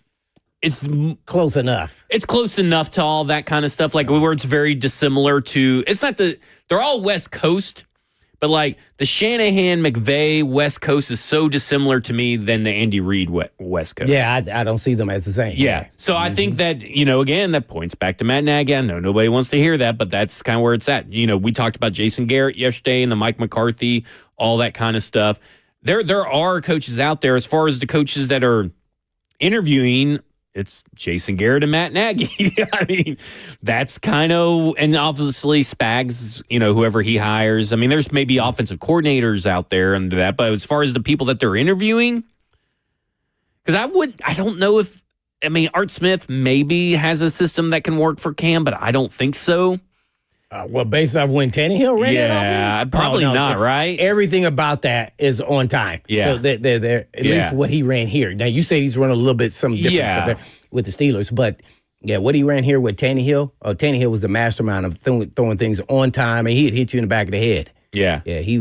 It's close enough. It's close enough to all that kind of stuff. Where it's very dissimilar to. It's not they're all West Coast. But the Shanahan McVay West Coast is so dissimilar to me than the Andy Reid West Coast. Yeah, I don't see them as the same. Yeah. So I think that, again, that points back to Matt Nagy. I know nobody wants to hear that, but that's kind of where it's at. We talked about Jason Garrett yesterday and the Mike McCarthy, all that kind of stuff. There are coaches out there. As far as the coaches that are interviewing, it's Jason Garrett and Matt Nagy. I mean, that's kind of, and obviously Spags, whoever he hires. I mean, there's maybe offensive coordinators out there and that, but as far as the people that they're interviewing, because I don't know Art Smith maybe has a system that can work for Cam, but I don't think so. Based off when Tannehill ran that offense? Probably not, right? Everything about that is on time. Yeah. So they're at least what he ran here. Now, you say he's running a little bit some different stuff there. with the Steelers. But yeah, what he ran here with Tannehill. Oh, Tannehill was the mastermind of throwing things on time, and he'd hit you in the back of the head. Yeah. He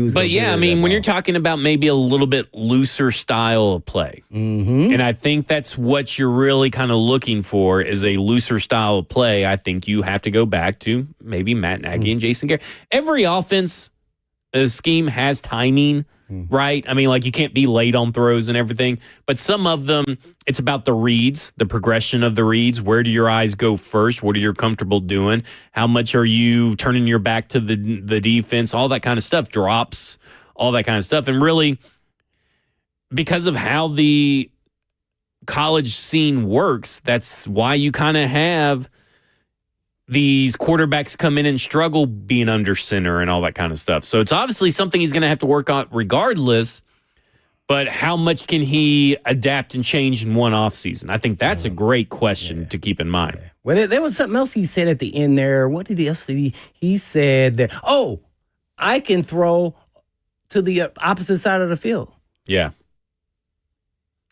was. But yeah, I mean, when you're talking about maybe a little bit looser style of play, and I think that's what you're really kind of looking for is a looser style of play. I think you have to go back to maybe Matt Nagy and Jason Garrett. Every offense scheme has timing, right? I mean, like you can't be late on throws and everything, but some of them, it's about the reads, the progression of the reads. Where do your eyes go first? What are you comfortable doing? How much are you turning your back to the defense? All that kind of stuff, drops, all that kind of stuff. And really, because of how the college scene works, that's why you kind of have these quarterbacks come in and struggle being under center and all that kind of stuff. So it's obviously something he's going to have to work on regardless, but how much can he adapt and change in one offseason? I think that's a great question to keep in mind. Yeah. Well, there was something else he said at the end there. What did he said that, I can throw to the opposite side of the field. Yeah.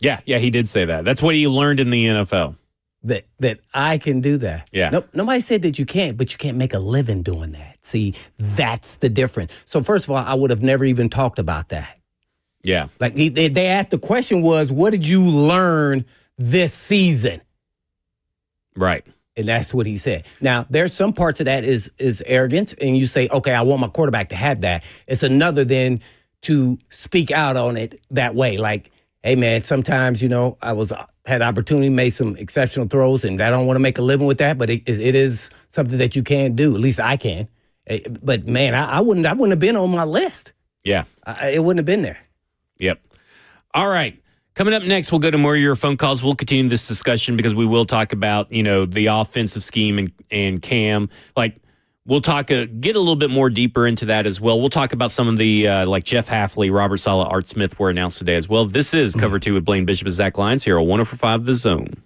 Yeah, he did say that. That's what he learned in the NFL. That I can do that. Yeah. Nope, nobody said that you can't, but you can't make a living doing that. See, that's the difference. So first of all, I would have never even talked about that. Yeah. Like they asked, the question was, what did you learn this season? Right. And that's what he said. Now, there's some parts of that is arrogance, and you say, okay, I want my quarterback to have that. It's another then to speak out on it that way. Like, hey, man, sometimes, I had opportunity, made some exceptional throws, and I don't want to make a living with that, but it is something that you can do. At least I can. But, man, I wouldn't have been on my list. Yeah. It wouldn't have been there. Yep. All right. Coming up next, we'll go to more of your phone calls. We'll continue this discussion because we will talk about, the offensive scheme and Cam. Like, we'll talk, get a little bit more deeper into that as well. We'll talk about some of the, like Jeff Hafley, Robert Saleh, Art Smith were announced today as well. This is Cover 2 with Blaine Bishop and Zach Lyons here on 104.5 The Zone.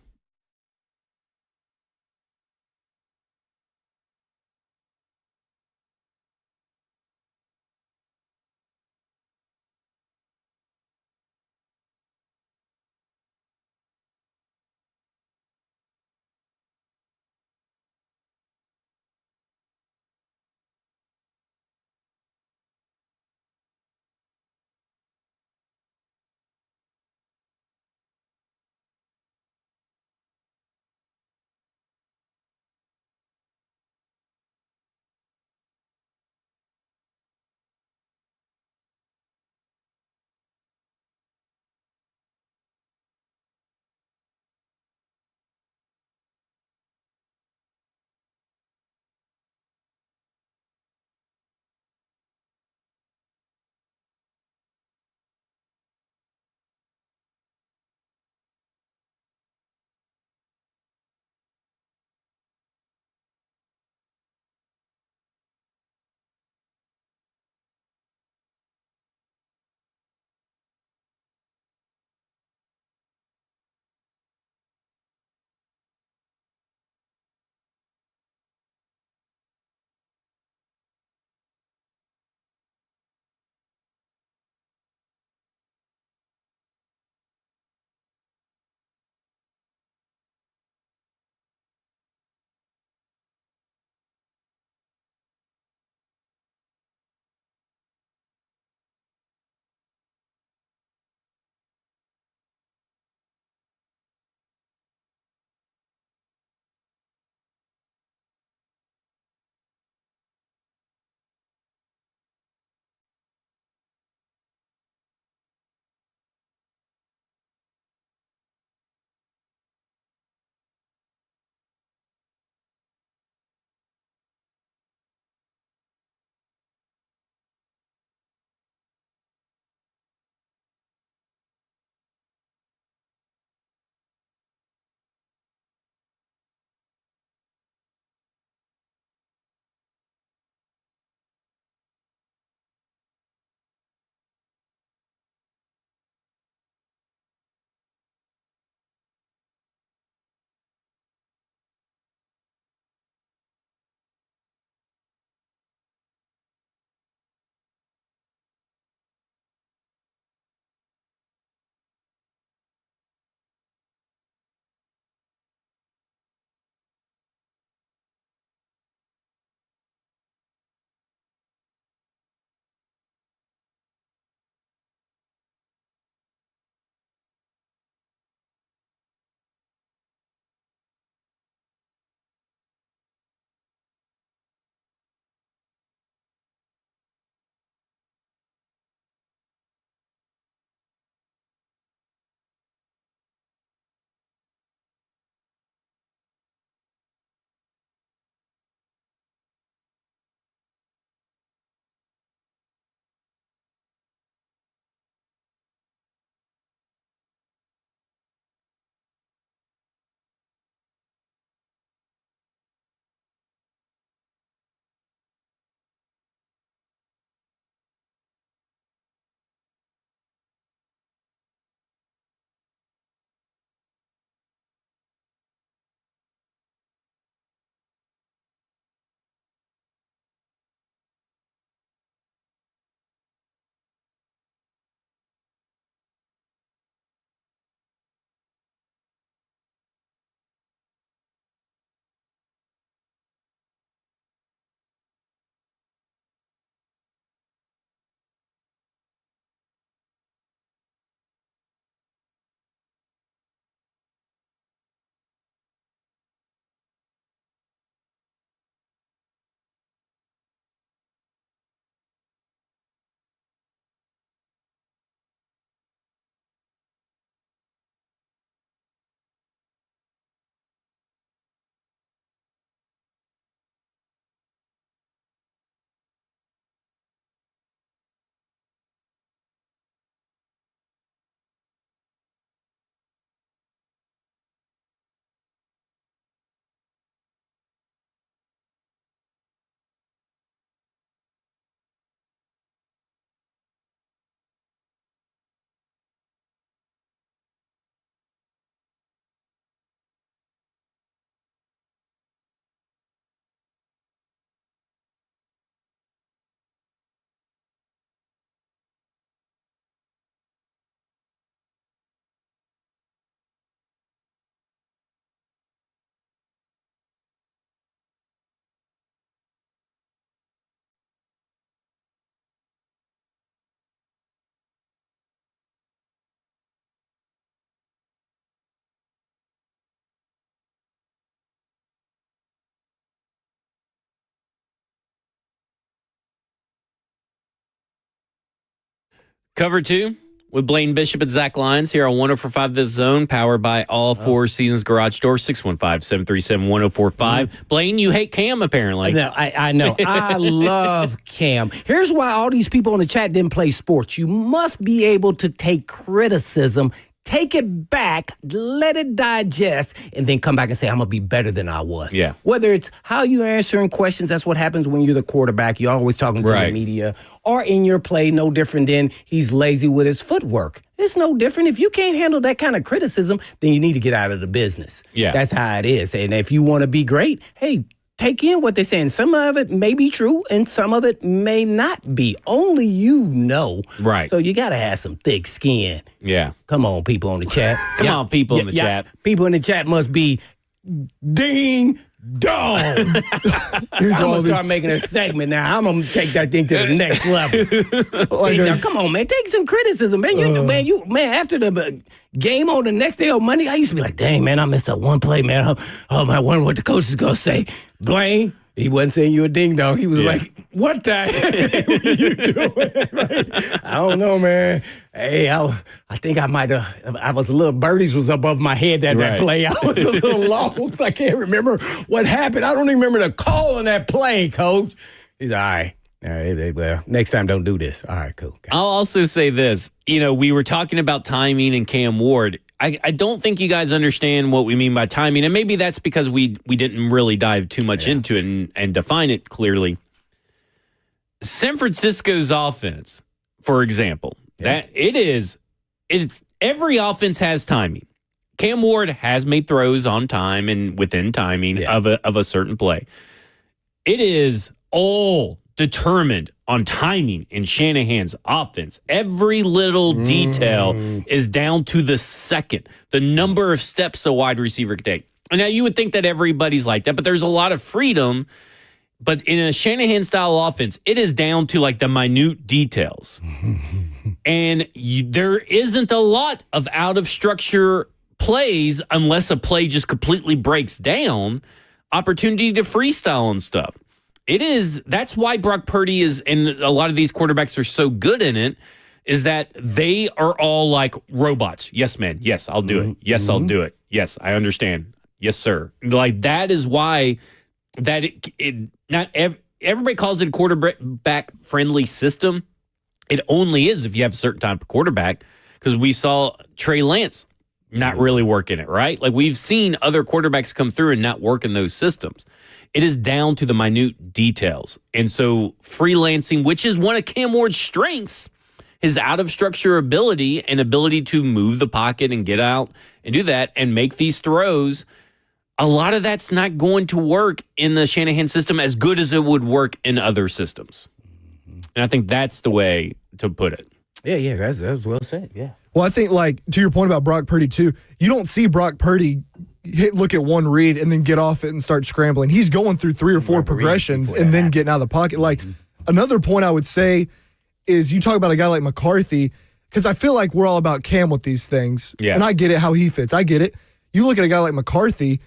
Cover 2 with Blaine Bishop and Zach Lyons here on 104.5 The Zone, powered by all Four Seasons Garage Doors, 615-737-1045. Blaine, you hate Cam, apparently. No, I know. I love Cam. Here's why all these people on the chat didn't play sports. You must be able to take criticism, take it back, let it digest, and then come back and say, I'm going to be better than I was. Yeah. Whether it's how you answering questions, that's what happens when you're the quarterback. You're always talking to the media. Or in your play, no different than he's lazy with his footwork. It's no different. If you can't handle that kind of criticism, then you need to get out of the business. Yeah. That's how it is. And if you want to be great, hey, take in what they're saying. Some of it may be true and some of it may not be. Only you know. Right. So you got to have some thick skin. Yeah. Come on, people in the chat. Come on, people in the chat. People in the chat must be ding dong. I'm going to start making a segment now. I'm going to take that thing to the next level. Now, come on, man. Take some criticism, man. After the game on the next day on Monday, I used to be like, dang, man, I missed that one play, man. Oh, I wonder what the coach is going to say. Blaine, he wasn't saying you a ding dong. He was like, what the heck are you doing? Right? I don't know, man. Hey, I think I might have, I was a little birdies was above my head that play. I was a little lost. I can't remember what happened. I don't even remember the call on that play, coach. He's all right. All right, well, next time don't do this. All right, cool. I'll also say this. We were talking about timing and Cam Ward. I don't think you guys understand what we mean by timing, and maybe that's because we didn't really dive too much into it and define it clearly. San Francisco's offense, for example, that it's every offense has timing. Cam Ward has made throws on time and within timing of a certain play. It is all determined on timing in Shanahan's offense. Every little detail is down to the second, the number of steps a wide receiver can take. And now you would think that everybody's like that, but there's a lot of freedom. But in a Shanahan-style offense, it is down to like the minute details. And there isn't a lot of out-of-structure plays unless a play just completely breaks down, opportunity to freestyle and stuff. That's why Brock Purdy is, and a lot of these quarterbacks are so good in it, is that they are all like robots. Yes, man. Yes, I'll do it. Yes, I'll do it. Yes, I understand. Yes, sir. Like that is why everybody calls it a quarterback friendly system. It only is if you have a certain type of quarterback, because we saw Trey Lance not really working it, right? Like we've seen other quarterbacks come through and not work in those systems. It is down to the minute details. And so freelancing, which is one of Cam Ward's strengths, his out-of-structure ability and ability to move the pocket and get out and do that and make these throws, a lot of that's not going to work in the Shanahan system as good as it would work in other systems. And I think that's the way to put it. Yeah, that's well said, yeah. Well, I think, like, to your point about Brock Purdy, too, you don't see Brock Purdy look at one read and then get off it and start scrambling. He's going through 3 or 4 progressions and then getting out of the pocket. Like, another point I would say is you talk about a guy like McCarthy, because I feel like we're all about Cam with these things. Yeah. And I get it, how he fits. I get it. You look at a guy like McCarthy,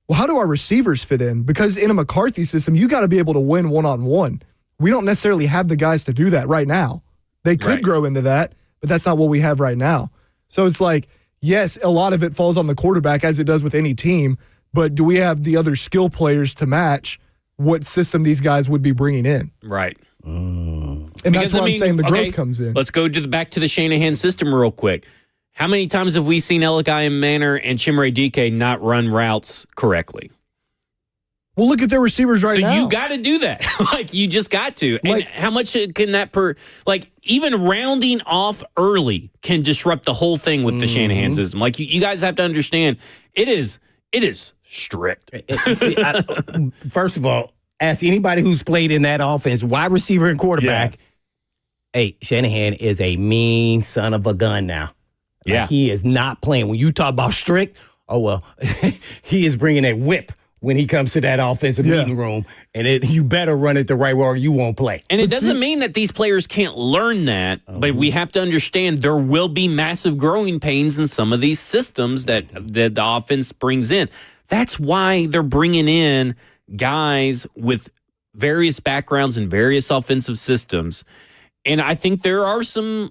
well, how do our receivers fit in? Because in a McCarthy system, you got to be able to win one-on-one. We don't necessarily have the guys to do that right now. They could grow into that, but that's not what we have right now. So it's like, yes, a lot of it falls on the quarterback, as it does with any team, but do we have the other skill players to match what system these guys would be bringing in? Right. And that's why I'm saying the growth comes in. Let's go back to the Shanahan system real quick. How many times have we seen Elikai Manor and Chimere Dike not run routes correctly? Well, look at their receivers now. So you got to do that. Like, you just got to. And how much can that even rounding off early can disrupt the whole thing with the Shanahan system. Like, you guys have to understand, it is strict. First of all, ask anybody who's played in that offense, wide receiver and quarterback. Hey, Shanahan is a mean son of a gun now. Like, he is not playing. When you talk about strict, he is bringing a whip when he comes to that offensive meeting room, and you better run it the right way or you won't play. And it doesn't mean that these players can't learn that, but we have to understand there will be massive growing pains in some of these systems that the offense brings in. That's why they're bringing in guys with various backgrounds and various offensive systems. And I think there are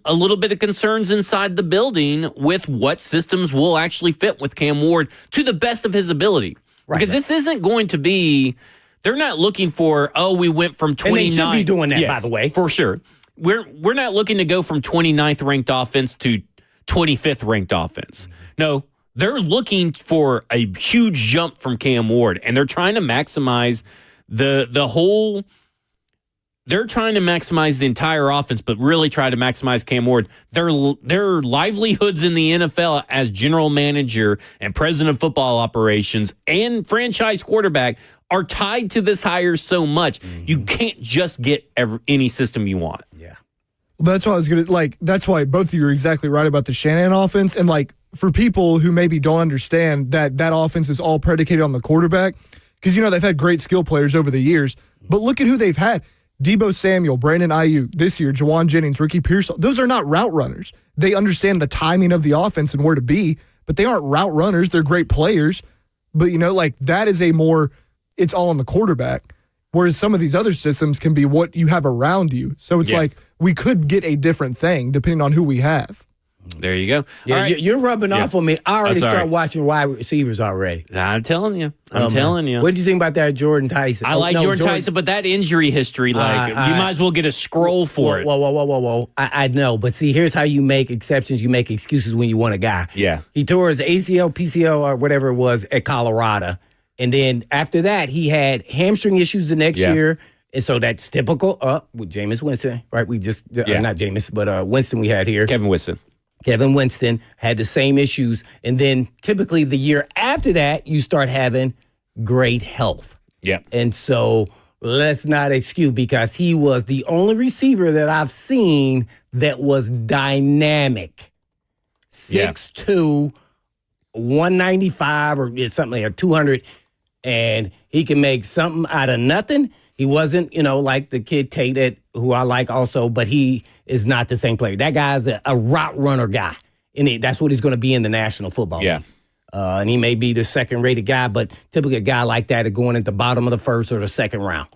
a little bit of concerns inside the building with what systems will actually fit with Cam Ward to the best of his ability. Right, because this isn't going to be, they're not looking for, we went from 29. And they should be doing that, by the way. For sure. We're not looking to go from 29th ranked offense to 25th ranked offense. No, they're looking for a huge jump from Cam Ward, and they're trying to maximize the whole. They're trying to maximize the entire offense, but really try to maximize Cam Ward. Their livelihoods in the NFL as general manager and president of football operations and franchise quarterback are tied to this hire so much. You can't just get any system you want. Yeah. Well, that's why I was going to, that's why both of you are exactly right about the Shanahan offense. And, for people who maybe don't understand that offense is all predicated on the quarterback, because, they've had great skill players over the years, but look at who they've had. Debo Samuel, Brandon Ayuk, this year, Jawan Jennings, Ricky Pearsall. Those are not route runners. They understand the timing of the offense and where to be, but they aren't route runners. They're great players. But, that is it's all on the quarterback. Whereas some of these other systems can be what you have around you. So it's we could get a different thing depending on who we have. There you go. Yeah, all right. You're rubbing off on me. I already start watching wide receivers already. I'm telling you. I'm telling you. What did you think about that Jordan Tyson? I like Jordan Tyson, but that injury history, you might as well get a scroll for it. Whoa. I know, but see, here's how you make exceptions. You make excuses when you want a guy. Yeah. He tore his ACL, PCL, or whatever it was at Colorado. And then after that, he had hamstring issues the next year. And so that's typical with Jameis Winston, right? We just, not Jameis, but Winston we had here. Kevin Winston had the same issues. And then typically the year after that, you start having great health. Yeah. And so let's not excuse, because he was the only receiver that I've seen that was dynamic. 6'2", 195 or something like 200, and he can make something out of nothing. He wasn't, like the kid Tate, who I like also, but he is not the same player. That guy's a route runner guy, and that's what he's going to be in the National Football League. And he may be the second-rated guy, but typically a guy like that is going at the bottom of the first or the second round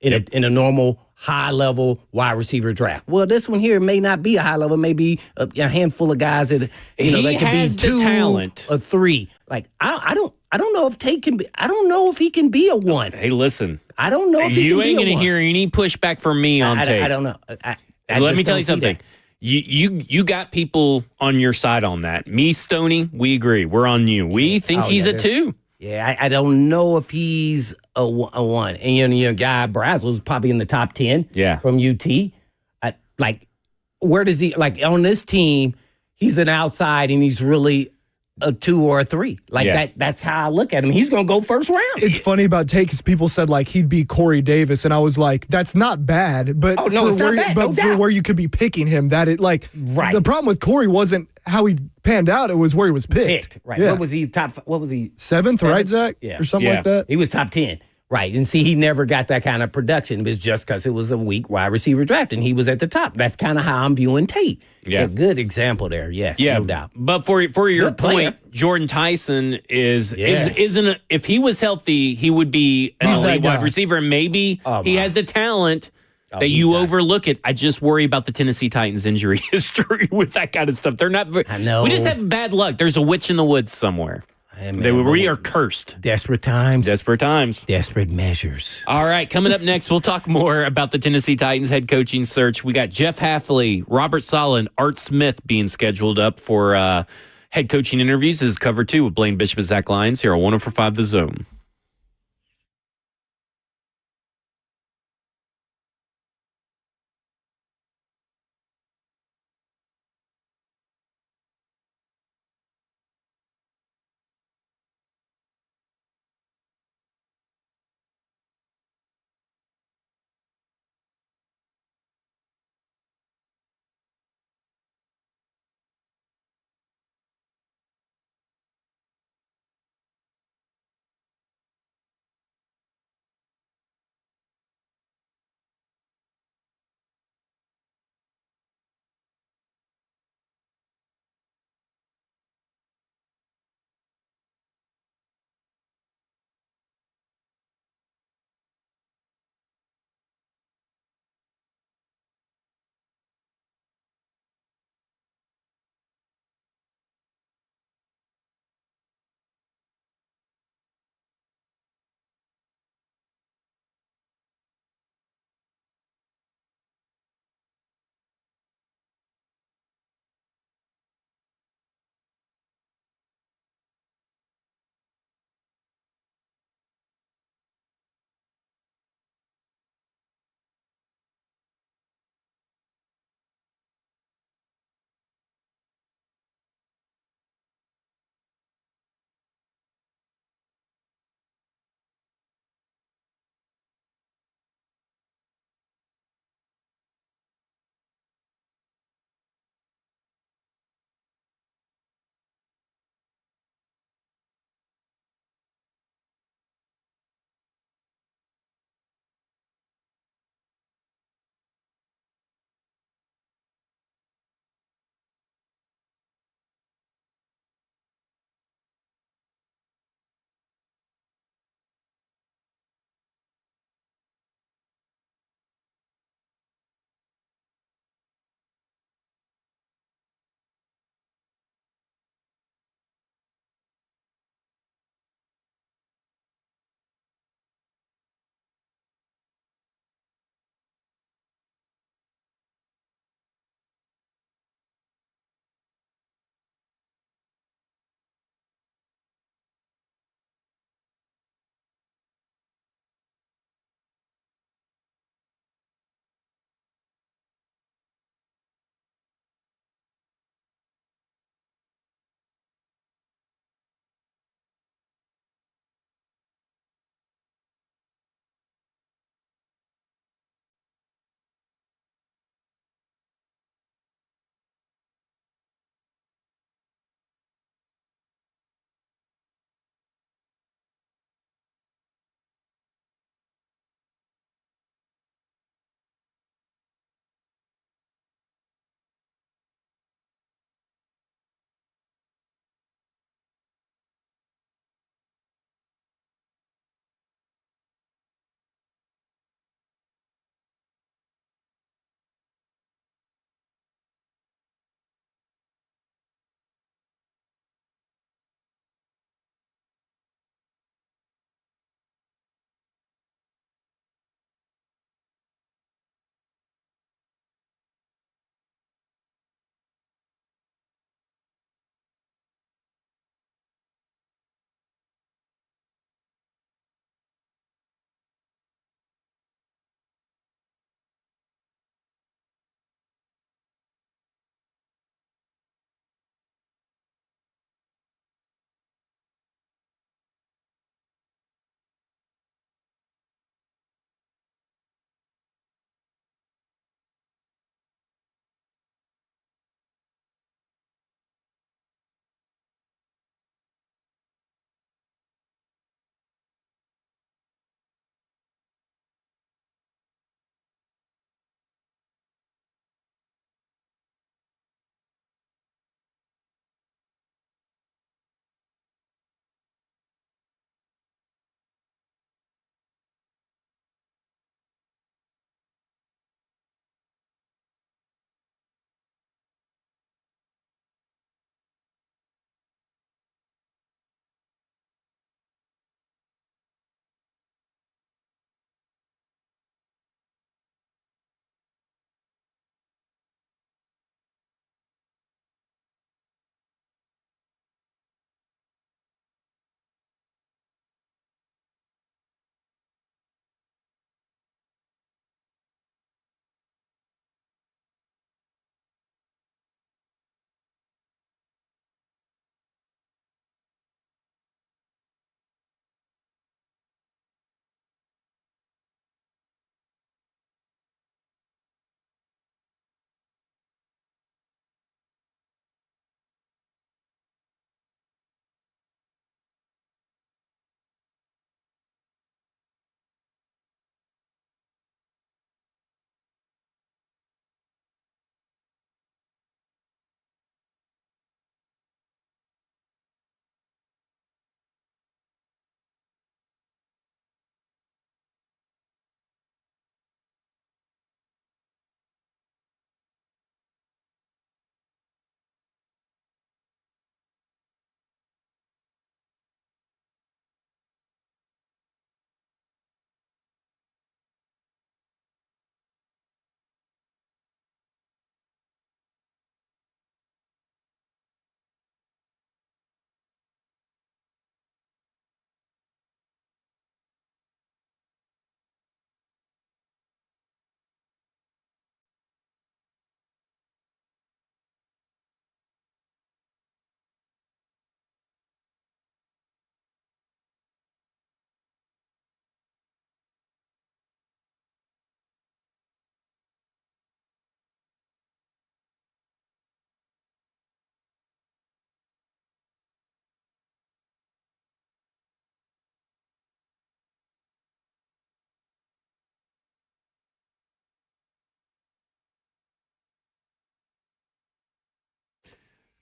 in a normal high-level wide receiver draft. Well, this one here may not be a high level, maybe a handful of guys that they could be two, talent. or three. I don't know if Tate can be. I don't know if he can be a one. Hey, listen. I don't know if he can be a one. You ain't going to hear any pushback from me on Tate. I don't know. Let me tell you something. You got people on your side on that. Me, Stoney, we agree. We're on you. We think he's a 2. Yeah, I don't know if he's a 1. And Guy Brazel's probably in the top 10 from UT. Where does he, on this team, he's an outside and he's really a 2 or a 3. That's how I look at him. He's going to go first round. It's funny about Tate because people said he'd be Corey Davis, and I was like, that's not bad. But for where you could be picking him, the problem with Corey wasn't how he panned out; it was where he was picked. Right? Yeah. What was he top? What was he? 7th, right, Zach? Yeah, or something like that. He was top 10. Right. And see, he never got that kind of production. It was just because it was a weak wide receiver draft and he was at the top. That's kind of how I'm viewing Tate. Yeah. A good example there. Yes, no doubt. But for your point, Jordan Tyson isn't if he was healthy, he would be an elite wide receiver. And maybe he has the talent that you overlook it. I just worry about the Tennessee Titans injury history with that kind of stuff. They're not. I know. We just have bad luck. There's a witch in the woods somewhere. We are cursed. Desperate times. Desperate measures. All right, coming up next, we'll talk more about the Tennessee Titans head coaching search. We got Jeff Hafley, Robert Saleh, Art Smith being scheduled up for head coaching interviews. This is cover 2 with Blaine Bishop and Zach Lyons here on 104.5 The Zone.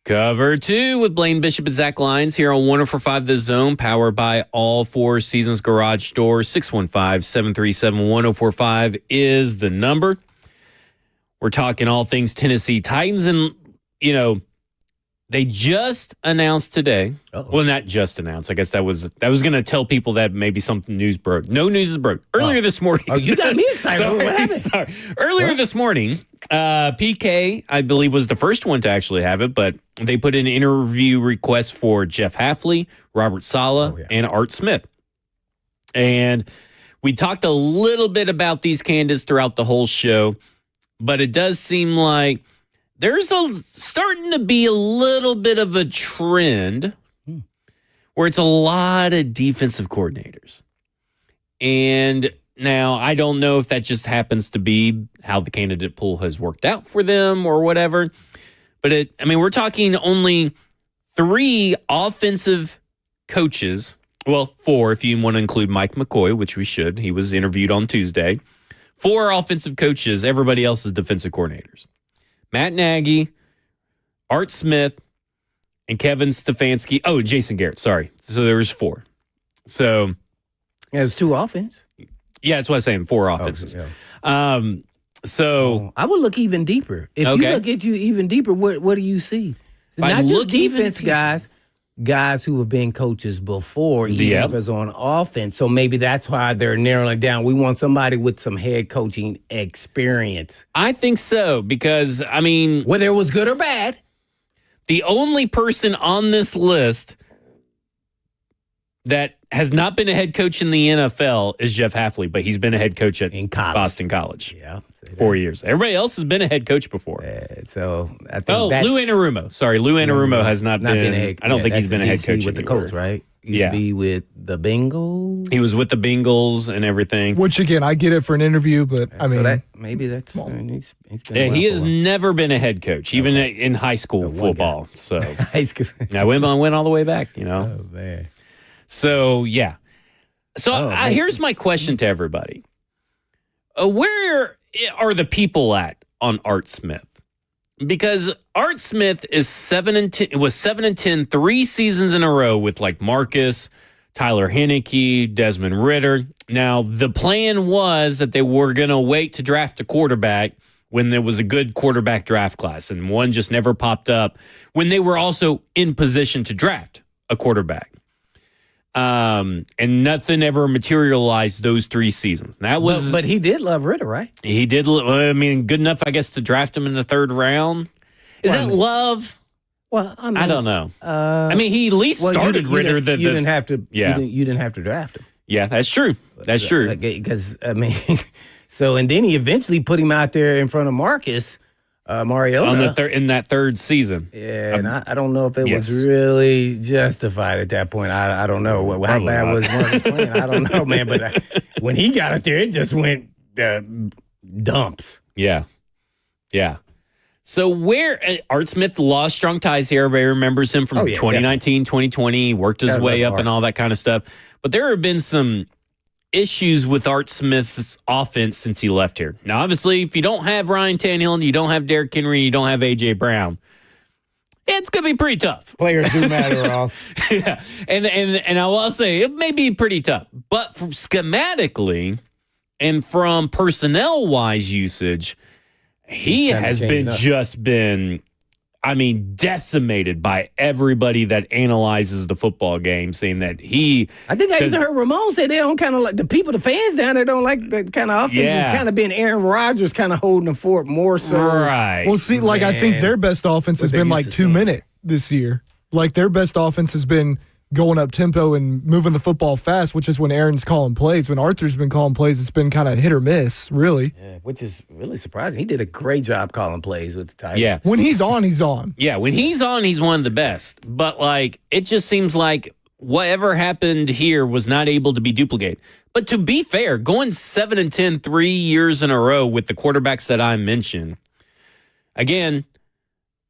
Cover 2 with Blaine Bishop and Zach Lyons here on 104.5 The Zone, powered by All Four Seasons Garage Door. 615-737-1045 is the number. We're talking all things Tennessee Titans, and, you know, they just announced today. Uh-oh. Well, not just announced. I guess that was going to tell people that maybe something news broke. No news is broke. Earlier this morning. Oh, you got me excited. What happened? Sorry. Earlier this morning, PK, I believe, was the first one to actually have it, but they put in interview requests for Jeff Hafley, Robert Saleh, and Art Smith. And we talked a little bit about these candidates throughout the whole show, but it does seem like there's starting to be a little bit of a trend where it's a lot of defensive coordinators. And now I don't know if that just happens to be how the candidate pool has worked out for them or whatever. But we're talking only 3 offensive coaches. Well, 4 if you want to include Mike McCoy, which we should. He was interviewed on Tuesday. 4 offensive coaches. Everybody else is defensive coordinators. Matt Nagy, Art Smith, and Kevin Stefanski. Oh, Jason Garrett, sorry. So there was 4. So there's 2 offense. Yeah, that's what I'm saying, 4 offenses. Okay, yeah. I would look even deeper. If you look at you even deeper, what do you see? Not just defense guys who have been coaches before, even if it's on offense. So maybe that's why they're narrowing it down. We want somebody with some head coaching experience. I think so, because, whether it was good or bad. The only person on this list that has not been a head coach in the NFL is Jeff Hafley, but he's been a head coach at Boston College. Yeah. 4 years. Everybody else has been a head coach before. So I think Lou Anarumo. Sorry, Lou Anarumo has not been a head coach. I don't think he's been a head coach with anywhere. The Colts, right? Used to be with the Bengals. He was with the Bengals and everything. Which, again, I get it for an interview, but maybe that's he's been he has never been a head coach, even in high school football. So high school. I went all the way back, you know. Oh, man. So, yeah. So here's my question to everybody. Where are the people at on Art Smith? Because Art Smith is 7-10. It was 7-10 3 seasons in a row with like Marcus, Tyler Heineke, Desmond Ridder. Now, the plan was that they were going to wait to draft a quarterback when there was a good quarterback draft class, and one just never popped up when they were also in position to draft a quarterback. And nothing ever materialized those 3 seasons. That was, but he did love Ridder, right? He did. Good enough, I guess, to draft him in the 3rd round. Is that love? Well, I don't know. He at least started Ridder. You didn't have to. Yeah, you didn't have to draft him. Yeah, that's true. That's true. Because so and then he eventually put him out there in front of Marcus. Mariota on the in that 3rd season. Yeah, and I don't know if it was really justified at that point. I don't know how bad was Marcus playing. I don't know, man. But when he got up there, it just went dumps. Yeah. So where Art Smith lost strong ties here. Everybody remembers him from 2019, 2020. Worked his way up and all that kind of stuff. But there have been some issues with Art Smith's offense since he left here. Now, obviously, if you don't have Ryan Tannehill, you don't have Derrick Henry, you don't have A.J. Brown, it's going to be pretty tough. Players do matter, Ross. Yeah, and I will say it may be pretty tough. But from schematically and from personnel-wise usage, he has been decimated by everybody that analyzes the football game, saying that I think I even heard Ramon say they don't kind of like the fans down there don't like the kind of offense. It's kind of been Aaron Rodgers kind of holding the fort more so. Right. Well, see, I think their best offense has been 2-minute this year. Like their best offense has been going up tempo and moving the football fast, which is when Aaron's calling plays. When Arthur's been calling plays, it's been kind of hit or miss, really. Yeah, which is really surprising. He did a great job calling plays with the Tigers. Yeah. When he's on, he's on. Yeah, when he's on, he's one of the best. But, it just seems like whatever happened here was not able to be duplicated. But to be fair, going 7-10 3 years in a row with the quarterbacks that I mentioned, again,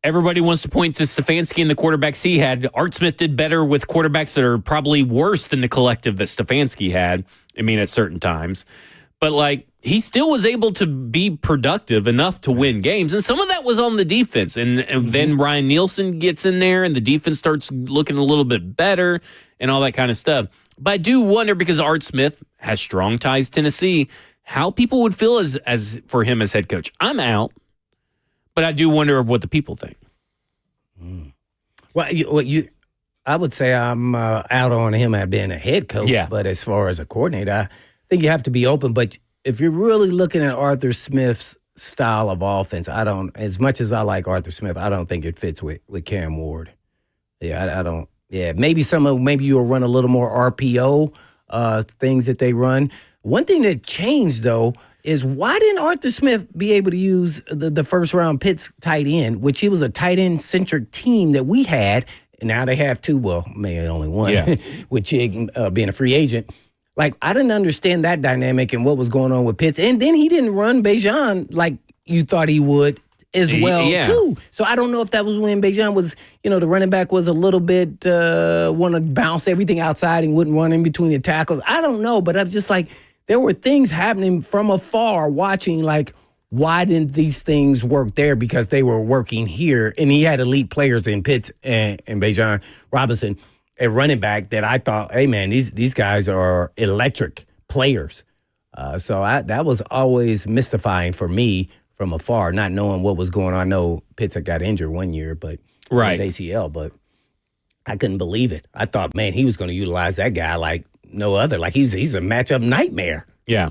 everybody wants to point to Stefanski and the quarterbacks he had. Art Smith did better with quarterbacks that are probably worse than the collective that Stefanski had, at certain times. But, he still was able to be productive enough to win games. And some of that was on the defense. And then Ryan Nielsen gets in there and the defense starts looking a little bit better and all that kind of stuff. But I do wonder, because Art Smith has strong ties to Tennessee, how people would feel as for him as head coach. I'm out, but I do wonder what the people think. Well, I would say I'm out on him at being a head coach. Yeah. But as far as a coordinator, I think you have to be open. But if you're really looking at Arthur Smith's style of offense, I don't. As much as I like Arthur Smith, I don't think it fits with Cam Ward. Yeah, I don't. Yeah, maybe you'll run a little more RPO things that they run. One thing that changed though is, why didn't Arthur Smith be able to use the first round Pitt's tight end, which he was a tight end centric team that we had, and now they have two. Well, maybe only one, with Chig being a free agent. Like, I didn't understand that dynamic and what was going on with Pitts, and then he didn't run Bejan like you thought he would as well too. So I don't know if that was when Bejan was, the running back was a little bit want to bounce everything outside and wouldn't run in between the tackles. I don't know, but I'm just like, there were things happening from afar watching, like, why didn't these things work there? Because they were working here, and he had elite players in Pitts and Bejan Robinson at running back that I thought, hey man, these guys are electric players. So that was always mystifying for me from afar, not knowing what was going on. I know Pitts had got injured one year, but it was ACL, but I couldn't believe it. I thought, man, he was going to utilize that guy like no other. Like he's a matchup nightmare. Yeah.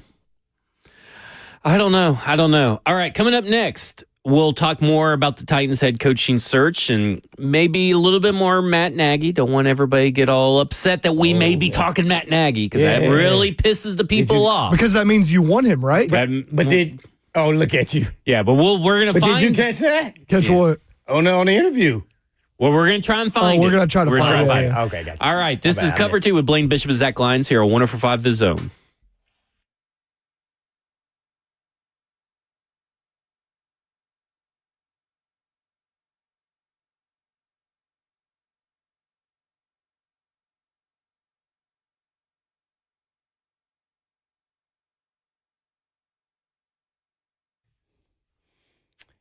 I don't know. All right, coming up next, we'll talk more about the Titans head coaching search and maybe a little bit more Matt Nagy. Don't want everybody to get all upset that we may be talking Matt Nagy, because that really pisses the people off. Because that means you want him, right? Oh, look at you. Yeah, but we're going to find... Did you catch that? Catch what? Oh, no, on the interview. Well, we're going to try and find it. We're going to try to find it. Yeah. Okay, gotcha. All right, this is Cover 2 with Blaine Bishop and Zach Lyons here on 104.5 The Zone.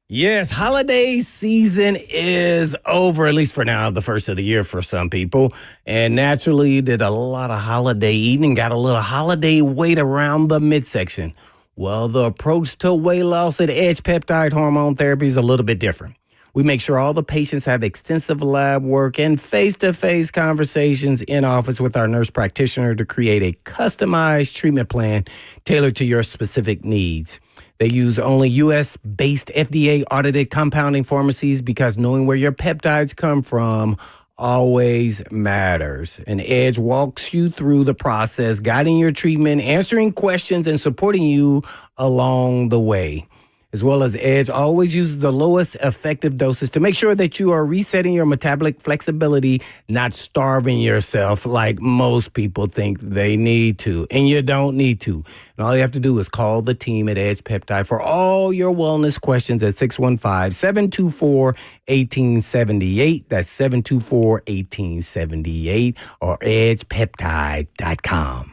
Yes, holiday season is over, at least for now, the first of the year for some people. And naturally, you did a lot of holiday eating, got a little holiday weight around the midsection. Well, the approach to weight loss at Edge Peptide Hormone Therapy is a little bit different. We make sure all the patients have extensive lab work and face-to-face conversations in office with our nurse practitioner to create a customized treatment plan tailored to your specific needs. They use only U.S.-based FDA-audited compounding pharmacies because knowing where your peptides come from always matters. And Edge walks you through the process, guiding your treatment, answering questions, and supporting you along the way. As well as Edge always uses the lowest effective doses to make sure that you are resetting your metabolic flexibility, not starving yourself like most people think they need to. And you don't need to. And all you have to do is call the team at Edge Peptide for all your wellness questions at 615-724-1878. That's 724-1878 or edgepeptide.com.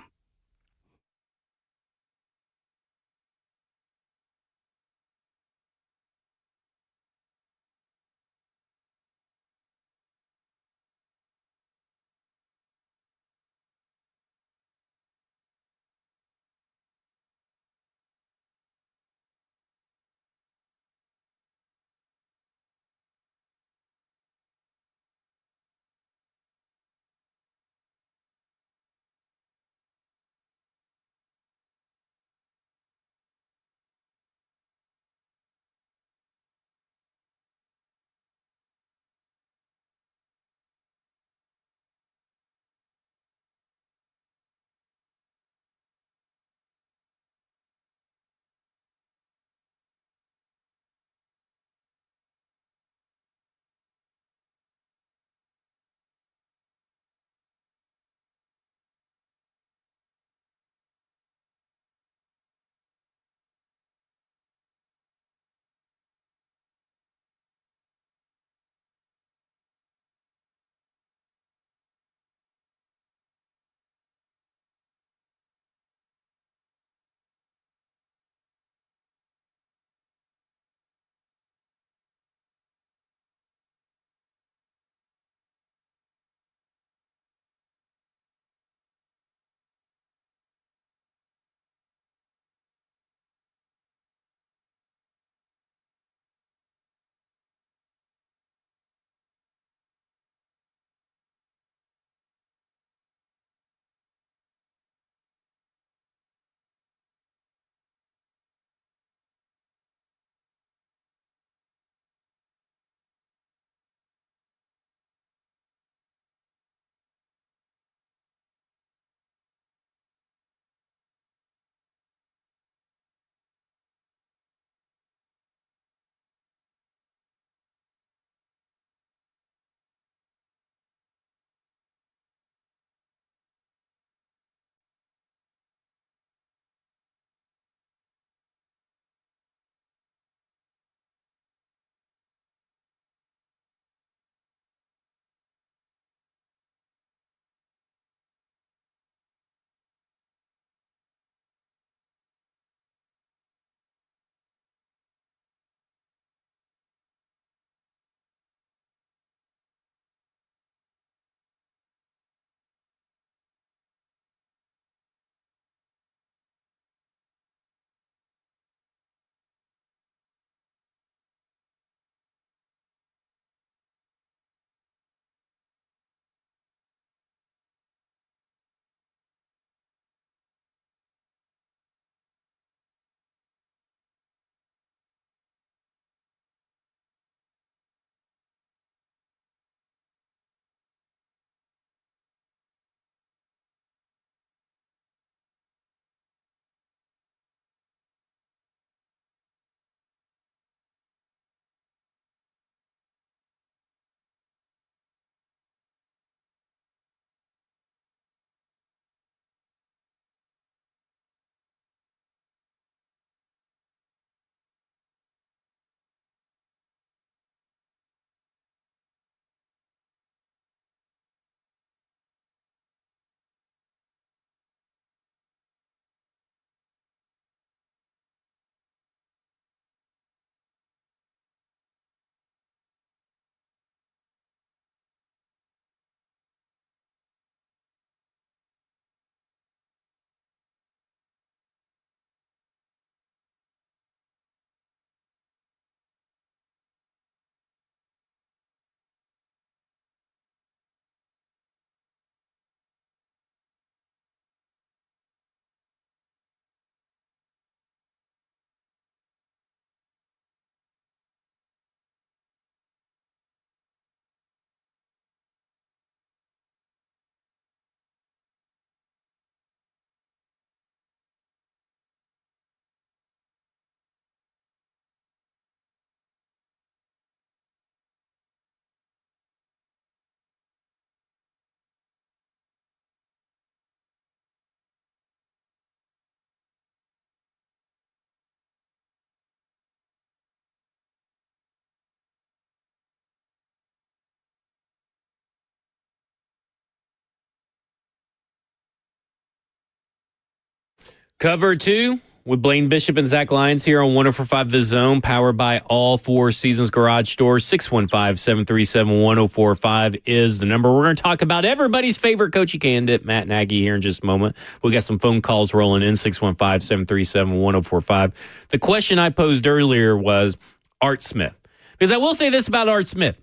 Cover 2 with Blaine Bishop and Zach Lyons here on 104.5 The Zone, powered by all Four Seasons Garage Stores. 615-737-1045 is the number. We're going to talk about everybody's favorite coaching candidate, Matt Nagy, here in just a moment. We got some phone calls rolling in, 615-737-1045. The question I posed earlier was Art Smith. Because I will say this about Art Smith.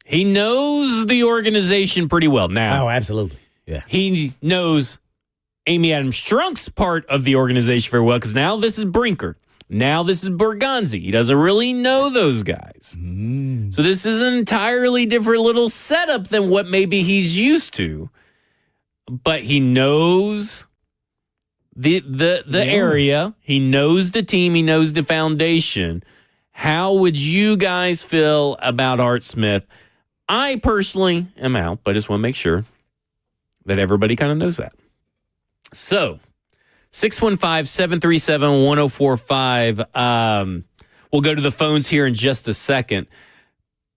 He knows the organization pretty well. Now, Oh, absolutely. Yeah. he knows Amy Adams Strunk's part of the organization very well, because now this is Brinker. Now this is Berganzi. He doesn't really know those guys. So this is an entirely different little setup than what maybe he's used to. But he knows the area. He knows the team. He knows the foundation. How would you guys feel about Art Smith? I personally am out, but I just want to make sure that everybody kind of knows that. So, 615-737-1045. We'll go to the phones here in just a second.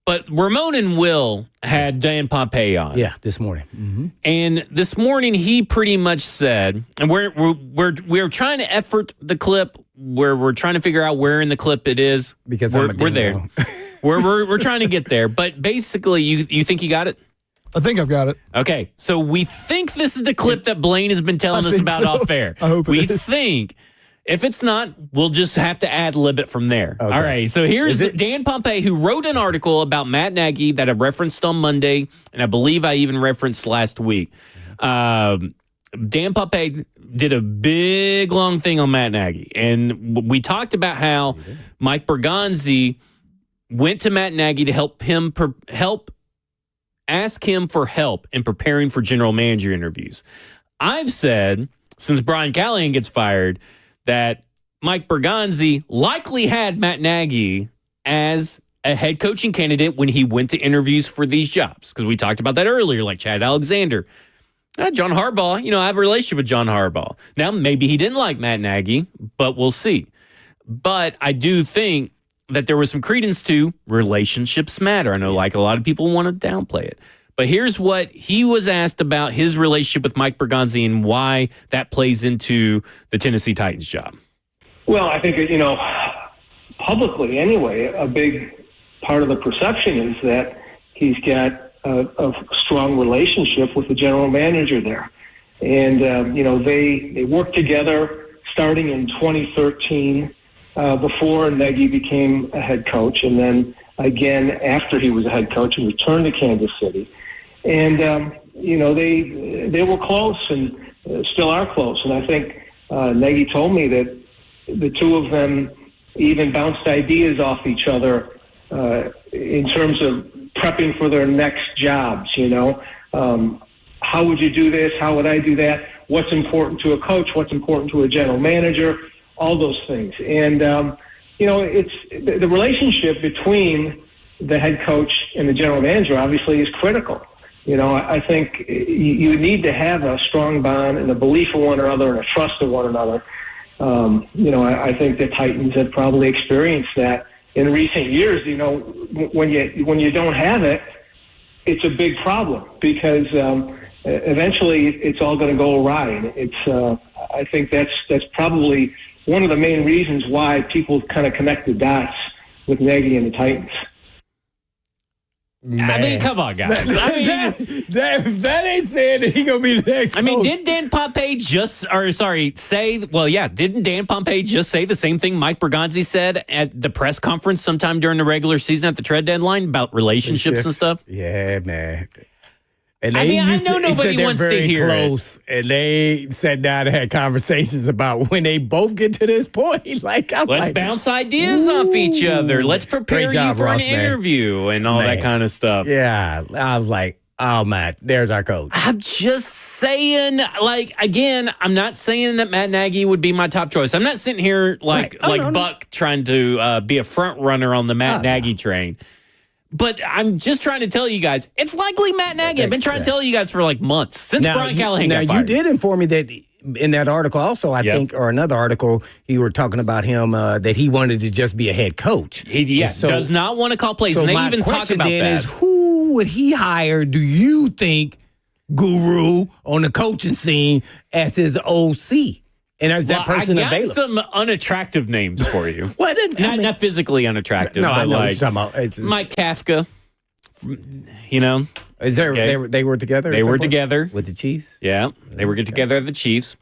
But Ramon and Will had Dan Pompei on. Yeah, this morning. Mm-hmm. And this morning he pretty much said, and we're trying to effort the clip where we're trying to figure out where in the clip it is. Because we're there. we're trying to get there. But basically, you think you got it? I think I've got it. Okay, so we think this is the clip that Blaine has been telling us about off air. I hope we it is. think. If it's not, we'll just have to ad-lib it from there. Okay. All right, so here's Dan Pompei, who wrote an article about Matt Nagy that I referenced on Monday, and I believe I even referenced last week. Dan Pompei did a big, long thing on Matt Nagy, and we talked about how Mike Berganzi went to Matt Nagy to ask him for help in preparing for general manager interviews. I've said, since Brian Callahan gets fired, that Mike Berganzi likely had Matt Nagy as a head coaching candidate when he went to interviews for these jobs. Because we talked about that earlier, like Chad Alexander. John Harbaugh, I have a relationship with John Harbaugh. Now, maybe he didn't like Matt Nagy, but we'll see. But I do think that there was some credence to relationships matter. I know like a lot of people want to downplay it. But here's what he was asked about his relationship with Mike Berganzi and why that plays into the Tennessee Titans job. Well, I think, publicly anyway, a big part of the perception is that he's got a strong relationship with the general manager there. And, they worked together starting in 2013 before Nagy became a head coach, and then again after he was a head coach and returned to Kansas City. And, they were close and still are close. And I think Nagy told me that the two of them even bounced ideas off each other in terms of prepping for their next jobs, How would you do this? How would I do that? What's important to a coach? What's important to a general manager? All those things. And, it's the relationship between the head coach and the general manager obviously is critical. I think you need to have a strong bond and a belief in one another and a trust in one another. I think the Titans have probably experienced that in recent years. When you don't have it, it's a big problem because eventually it's all going to go awry. And I think that's probably one of the main reasons why people kind of connect the dots with Nagy and the Titans. Man. I mean, come on, guys. That ain't saying that he gonna be the next coach. Did Dan Pompei didn't Dan Pompei just say the same thing Mike Berganzi said at the press conference sometime during the regular season at the trade deadline about relationships and stuff? Yeah, man. And I know nobody wants to hear close, it. And they sat down and had conversations about when they both get to this point. Let's bounce ideas off each other. Let's prepare you for an interview and all that kind of stuff. Yeah, I was like, oh, man, there's our coach. I'm just saying, again, I'm not saying that Matt Nagy would be my top choice. I'm not sitting here Buck trying to be a front runner on the Matt Nagy train. But I'm just trying to tell you guys, it's likely Matt Nagy. I've been trying to tell you guys for months since Brian Callahan got fired. You did inform me that in that article also, I think, or another article, you were talking about him that he wanted to just be a head coach. He does not want to call plays. So and they my even question talk about then that. is, who would he hire, do you think, Guru, on the coaching scene as his OC? And is that person I got available? some unattractive names for you. Not physically unattractive, No, but I know like what you're talking about. It's Mike Kafka. You know, Is there, Okay. they were together? they at some were point? together. With the Chiefs? Yeah, they were together at the Chiefs.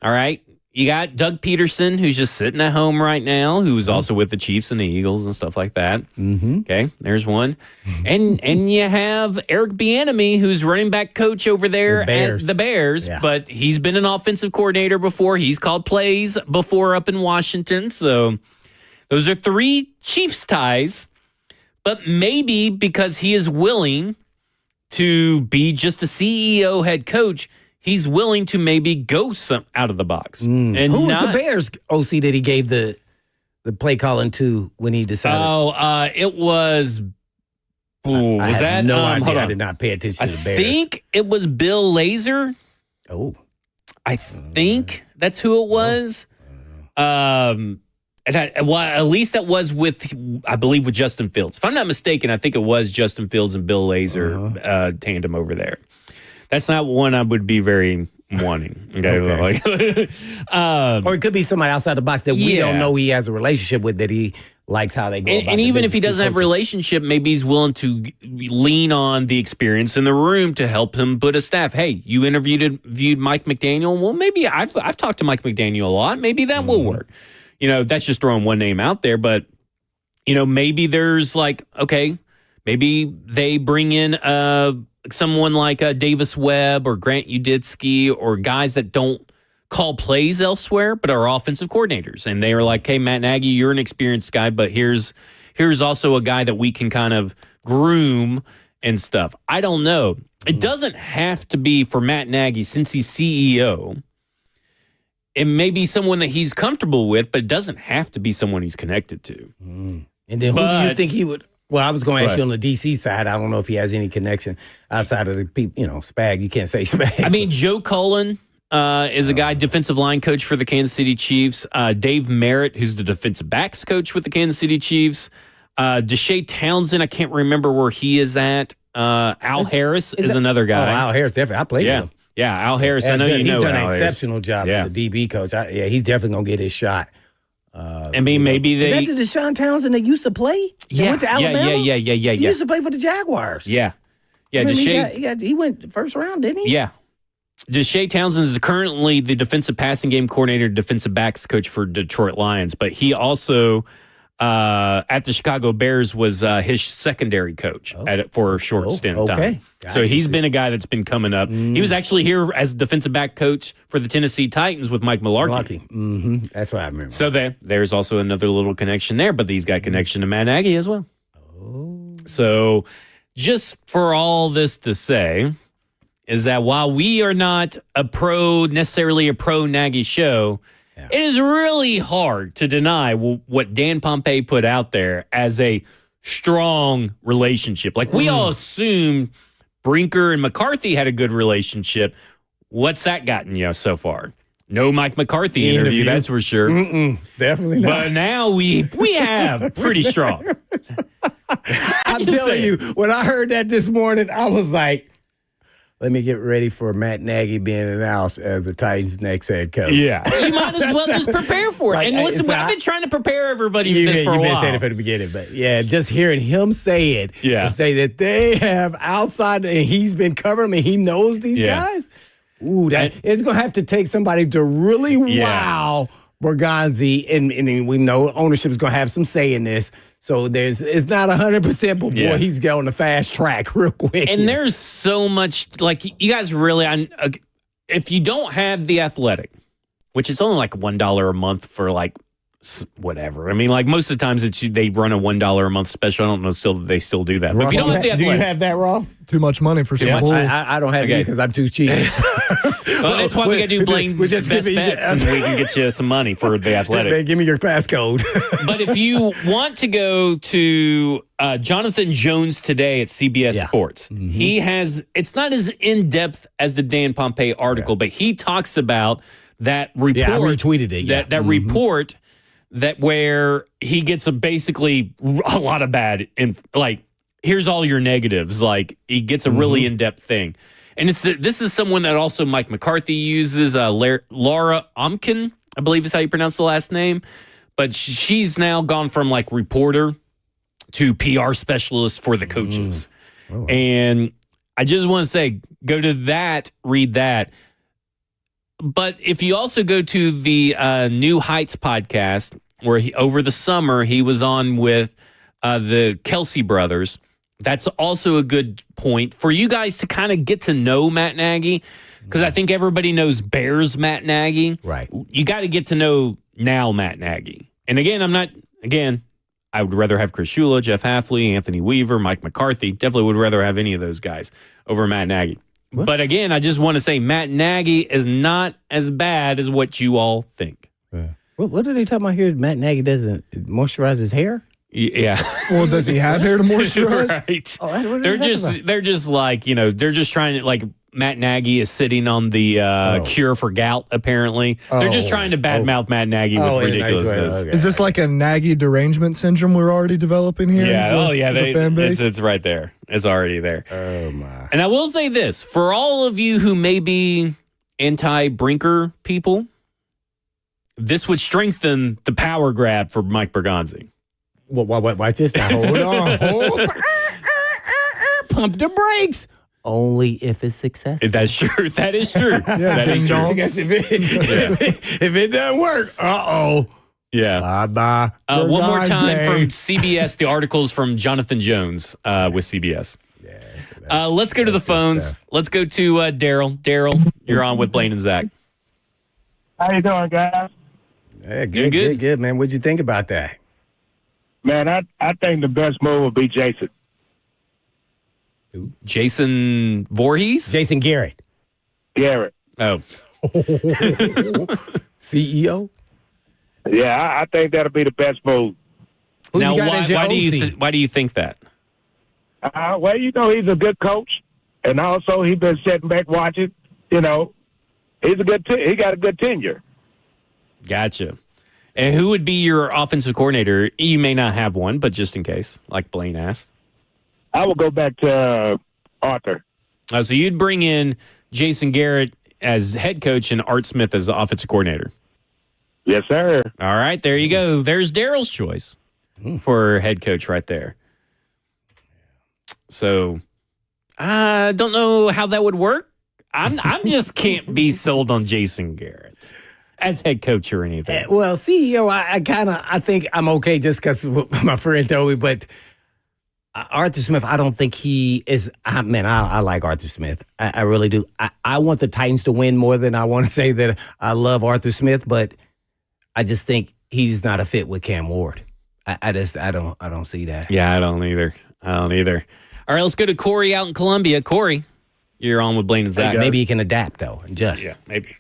All right. You got Doug Peterson, who's just sitting at home right now, who's also with the Chiefs and the Eagles and stuff like that. Mm-hmm. Okay, there's one. And you have Eric Bieniemy, who's running back coach over there at the Bears, but he's been an offensive coordinator before. He's called plays before up in Washington. So those are 3 Chiefs ties. But maybe because he is willing to be just a CEO head coach, he's willing to maybe go out of the box. And Who was the Bears OC that he gave the play calling to when he decided? It was. I Was had that no idea. Hold I on. did not pay attention to the Bears. I think it was Bill Lazor. Oh, I think that's who it was. At least that was with, I believe, with Justin Fields. If I'm not mistaken, I think it was Justin Fields and Bill Lazor tandem over there. That's not one I would be very wanting. Okay. or it could be somebody outside the box that we don't know he has a relationship with, that he likes how they go. And even if he doesn't have a relationship, maybe he's willing to lean on the experience in the room to help him put a staff. Hey, you viewed Mike McDaniel. Well, maybe I've talked to Mike McDaniel a lot. Maybe that will work. That's just throwing one name out there. But, maybe there's maybe they bring in someone like Davis Webb or Grant Uditsky or guys that don't call plays elsewhere but are offensive coordinators. And they are like, hey, Matt Nagy, you're an experienced guy, but here's also a guy that we can kind of groom and stuff. I don't know. It doesn't have to be for Matt Nagy since he's CEO. It may be someone that he's comfortable with, but it doesn't have to be someone he's connected to. And then who do you think he would? Well, I was going to ask you on the DC side. I don't know if he has any connection outside of the people, Spag. You can't say Spag. I mean, Joe Cullen is a guy, defensive line coach for the Kansas City Chiefs. Dave Merritt, who's the defensive backs coach with the Kansas City Chiefs. Deshae Townsend, I can't remember where he is at. Al Harris is another guy. Oh, Al Harris, definitely. I played with him. Yeah, Al Harris. I know you know. He's done Al an Harris. exceptional job as a DB coach. He's definitely going to get his shot. I mean, maybe they. Is that the Deshaun Townsend that used to play? Yeah, went to Alabama? Yeah. He used to play for the Jaguars. Yeah. I mean, Deshae. he went first round, didn't he? Yeah. Deshae Townsend is currently the defensive passing game coordinator, defensive backs coach for Detroit Lions, but he also at the Chicago Bears was his secondary coach for a short stint of time. Gotcha. So he's been a guy that's been coming up. He was actually here as defensive back coach for the Tennessee Titans with Mike Mularkey. Mm-hmm. That's what I remember. So there's also another little connection there, but he's got connection to Matt Nagy as well. So just for all this to say is that while we are not necessarily a pro Nagy show, it is really hard to deny what Dan Pompei put out there as a strong relationship. Like we all assumed Brinker and McCarthy had a good relationship. What's that gotten you so far? No Mike McCarthy interview, that's for sure. Definitely not. But now we have pretty strong. I'm telling you, when I heard that this morning, I was like, let me get ready for Matt Nagy being announced as the Titans' next head coach. Yeah. You might as well just prepare for it. And listen, I've been trying to prepare everybody for this for a while. You've been saying it from the beginning, but just hearing him say it, say that they have outside, and he's been covering them, and he knows these guys. Ooh, it's going to have to take somebody to really wow Borgonzi, and we know ownership is going to have some say in this. So it's not 100%, but boy, he's going on the fast track real quick. And there's so much, like, you guys really, if you don't have The Athletic, which is only like $1 a month for like whatever. I mean, like most of the times they run a $1 a month special. I don't know they still do that. But if you don't have The Athletic. Do you have that, Ross? Too much money for some bull. I don't have it because I'm too cheap. Well, that's why we got to do Blaine's best bets, and we can get you some money for The Athletic. Give me your passcode. But if you want to go to Jonathan Jones today at CBS Sports, he has, it's not as in-depth as the Dan Pompei article, but he talks about that report. Yeah, I retweeted it. That report that where he gets basically a lot of bad, like, here's all your negatives. Like, he gets a really in-depth thing. And this is someone that also Mike McCarthy uses, Laura Omkin, I believe is how you pronounce the last name. But she's now gone from like reporter to PR specialist for the coaches. Oh. And I just want to say, go to that, read that. But if you also go to the New Heights podcast, where over the summer he was on with the Kelsey brothers, that's also a good point for you guys to kind of get to know Matt Nagy, because I think everybody knows Bears Matt Nagy. Right. You got to get to know now Matt Nagy. And again, I would rather have Chris Shula, Jeff Hafley, Anthony Weaver, Mike McCarthy. Definitely would rather have any of those guys over Matt Nagy. What? But again, I just want to say Matt Nagy is not as bad as what you all think. Yeah. What are they talking about here? Matt Nagy doesn't moisturize his hair? Yeah. Well, does he have hair to moisturize? Right. Oh, they're just like, they're just trying to, like, Matt Nagy is sitting on the cure for gout, apparently. They're just trying to badmouth Matt Nagy with ridiculousness. Nice. Okay. Is this like a Nagy derangement syndrome we're already developing here? Yeah. Fan base? It's right there. It's already there. Oh, my. And I will say this, for all of you who may be anti-Brinker people, this would strengthen the power grab for Mike Bergonzi. Watch this now. Hold on. Pump the brakes. Only if it's successful. That's true. That is true. Yeah, that is true. If it doesn't work, Yeah. Bye-bye. One more time from CBS, the articles from Jonathan Jones with CBS. Yeah, let's go to the phones. Let's go to Daryl. Daryl, you're on with Blaine and Zach. How you doing, guys? Yeah, good, man. What'd you think about that? Man, I think the best move would be Jason. Jason Voorhees? Jason Garrett. Garrett. Oh. CEO? Yeah, I think that'll be the best move. Now, why do you think that? Well, he's a good coach, and also he's been sitting back watching. He's a good. He got a good tenure. Gotcha. And who would be your offensive coordinator? You may not have one, but just in case, like Blaine asked. I will go back to Arthur. So you'd bring in Jason Garrett as head coach and Art Smith as the offensive coordinator. Yes, sir. All right, there you go. There's Daryl's choice for head coach right there. So I don't know how that would work. I'm just can't be sold on Jason Garrett as head coach or anything. Well, CEO, I think I'm okay just because my friend told me, but Arthur Smith, I don't think he is. I like Arthur Smith. I really do. I want the Titans to win more than I want to say that I love Arthur Smith, but I just think he's not a fit with Cam Ward. I don't see that. Yeah, I don't either. All right, let's go to Corey out in Columbia. Corey, you're on with Blaine and Zach. Maybe he can adapt though. Yeah, maybe.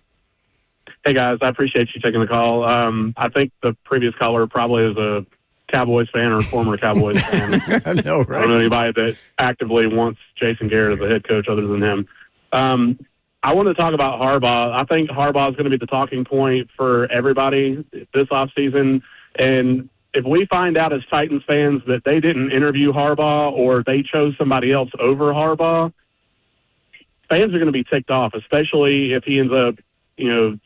Hey guys, I appreciate you taking the call. I think the previous caller probably is a Cowboys fan or a former Cowboys fan. I know, right? I don't know anybody that actively wants Jason Garrett as the head coach other than him. I want to talk about Harbaugh. I think Harbaugh is going to be the talking point for everybody this offseason. And if we find out as Titans fans that they didn't interview Harbaugh or they chose somebody else over Harbaugh, fans are going to be ticked off, especially if he ends up,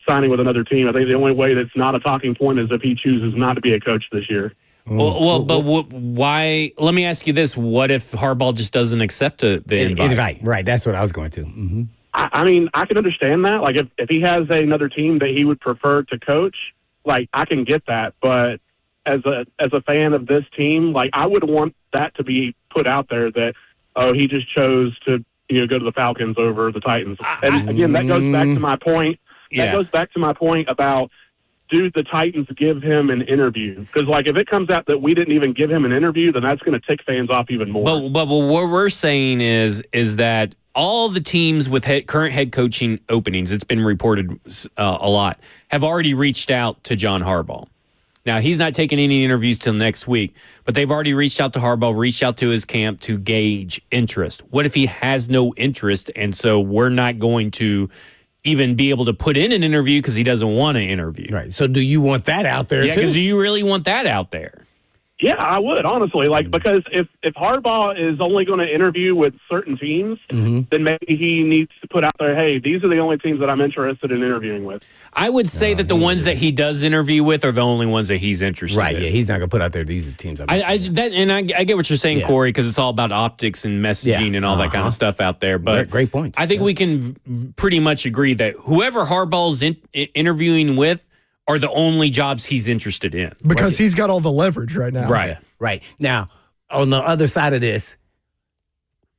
signing with another team. I think the only way that's not a talking point is if he chooses not to be a coach this year. Why? Let me ask you this: what if Harbaugh just doesn't accept the invite? Right, that's what I was going to. Mm-hmm. I mean, I can understand that. Like, if he has another team that he would prefer to coach, like, I can get that. But as a fan of this team, like, I would want that to be put out there that, he just chose to go to the Falcons over the Titans. And again, that goes back to my point. That goes back to my point about, do the Titans give him an interview? Because, like, if it comes out that we didn't even give him an interview, then that's going to tick fans off even more. But what we're saying is that all the teams with current head coaching openings, it's been reported a lot, have already reached out to John Harbaugh. Now, he's not taking any interviews till next week, but they've already reached out to Harbaugh, reached out to his camp to gauge interest. What if he has no interest, and so we're not going to even be able to put in an interview because he doesn't want to interview? Right. So do you want that out there, too? Yeah, because do you really want that out there? Yeah, I would, honestly. Because if Harbaugh is only going to interview with certain teams, then maybe he needs to put out there, hey, these are the only teams that I'm interested in interviewing with. I would say that the ones that he does interview with are the only ones that he's interested in. Yeah, he's not going to put out there, these are teams. I get what you're saying, Corey, because it's all about optics and messaging and all that kind of stuff out there. But great points. I think we can pretty much agree that whoever Harbaugh's interviewing with are the only jobs he's interested in. Because he's got all the leverage right now. Right. Now, on the other side of this,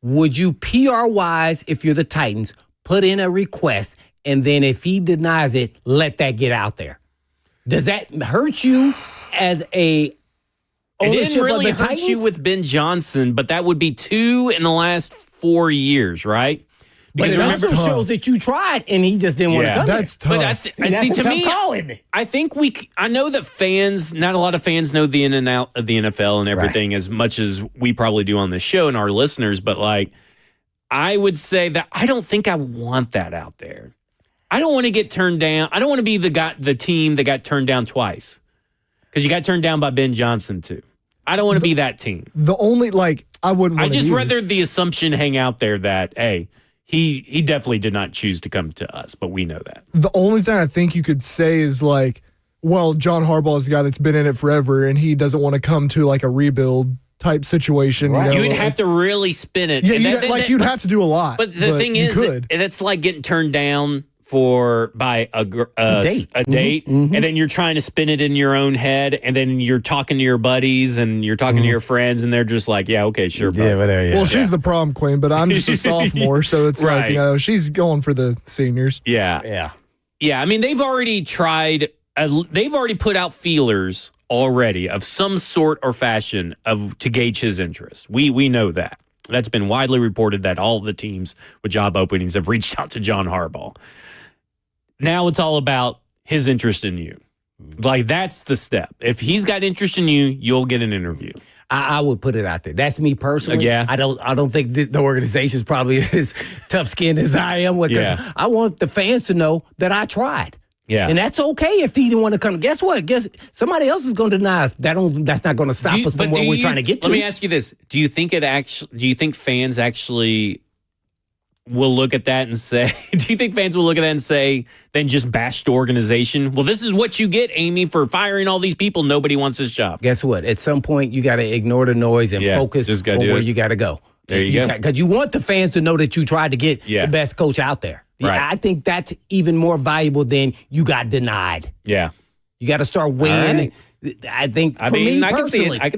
would you PR-wise, if you're the Titans, put in a request, and then if he denies it, let that get out there? Does that hurt you as a ownership It didn't really of the hurt Titans? you with Ben Johnson, but that would be 2 in the last 4 years, right? But it also shows that you tried and he just didn't want to come That's there. tough. But I see, to me, I think I know that fans, not a lot of fans know the in and out of the NFL and everything as much as we probably do on this show and our listeners, but I would say that I don't think I want that out there. I don't want to get turned down. I don't want to be the team that got turned down twice because you got turned down by Ben Johnson too. I don't want to be that team. The only, I wouldn't want to I just either. rather the assumption hang out there that, hey, He definitely did not choose to come to us, but we know that. The only thing I think you could say is John Harbaugh is a guy that's been in it forever, and he doesn't want to come to a rebuild type situation. Right. You would have to really spin it. Yeah, you'd have to do a lot. But the thing is, it's like getting turned down by a date, and then you're trying to spin it in your own head, and then you're talking to your buddies and you're talking to your friends, and they're just like, yeah, okay, sure, bro. Well, she's the prom queen, but I'm just a sophomore, so it's she's going for the seniors. Yeah. I mean, they've already tried. They've already put out feelers already of some sort or fashion to gauge his interest. We know that. That's been widely reported that all the teams with job openings have reached out to John Harbaugh. Now it's all about his interest in you. That's the step. If he's got interest in you, you'll get an interview. I would put it out there. That's me personally. Yeah. I don't think the organization is probably as tough-skinned as I am with this. I want the fans to know that I tried. Yeah. And that's okay if he didn't want to come. Guess what? Somebody else is going to deny us. That's not going to stop us from where we're trying to get to. Let me ask you this. Do you think fans actually will look at that and say, then just bash the organization? Well, this is what you get, Amy, for firing all these people. Nobody wants this job. Guess what? At some point, you got to ignore the noise and focus on where you got to go. There you go. Because you want the fans to know that you tried to get the best coach out there. Right. I think that's even more valuable than you got denied. Yeah. You got to start weighing. Right. I think I can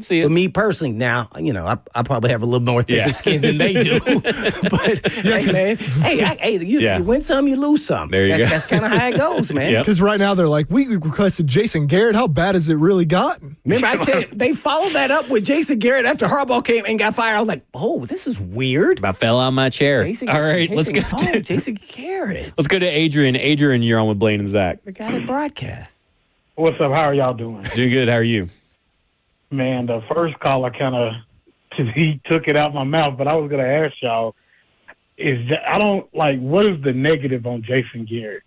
see it. For me personally, now, I probably have a little more thicker skin than they do. But, hey, man, you win some, you lose some. There you go. That's kind of how it goes, man. Because right now they're like, we requested Jason Garrett. How bad has it really gotten? Remember, I said they followed that up with Jason Garrett after Harbaugh came and got fired. I was like, oh, this is weird. I fell out of my chair. All right, let's go. Jason Garrett. Let's go to Adrian. Adrian, you're on with Blaine and Zach. The guy that broadcast. What's up? How are y'all doing? Doing good. How are you? Man, the first caller he took it out my mouth, but I was going to ask y'all, what is the negative on Jason Garrett?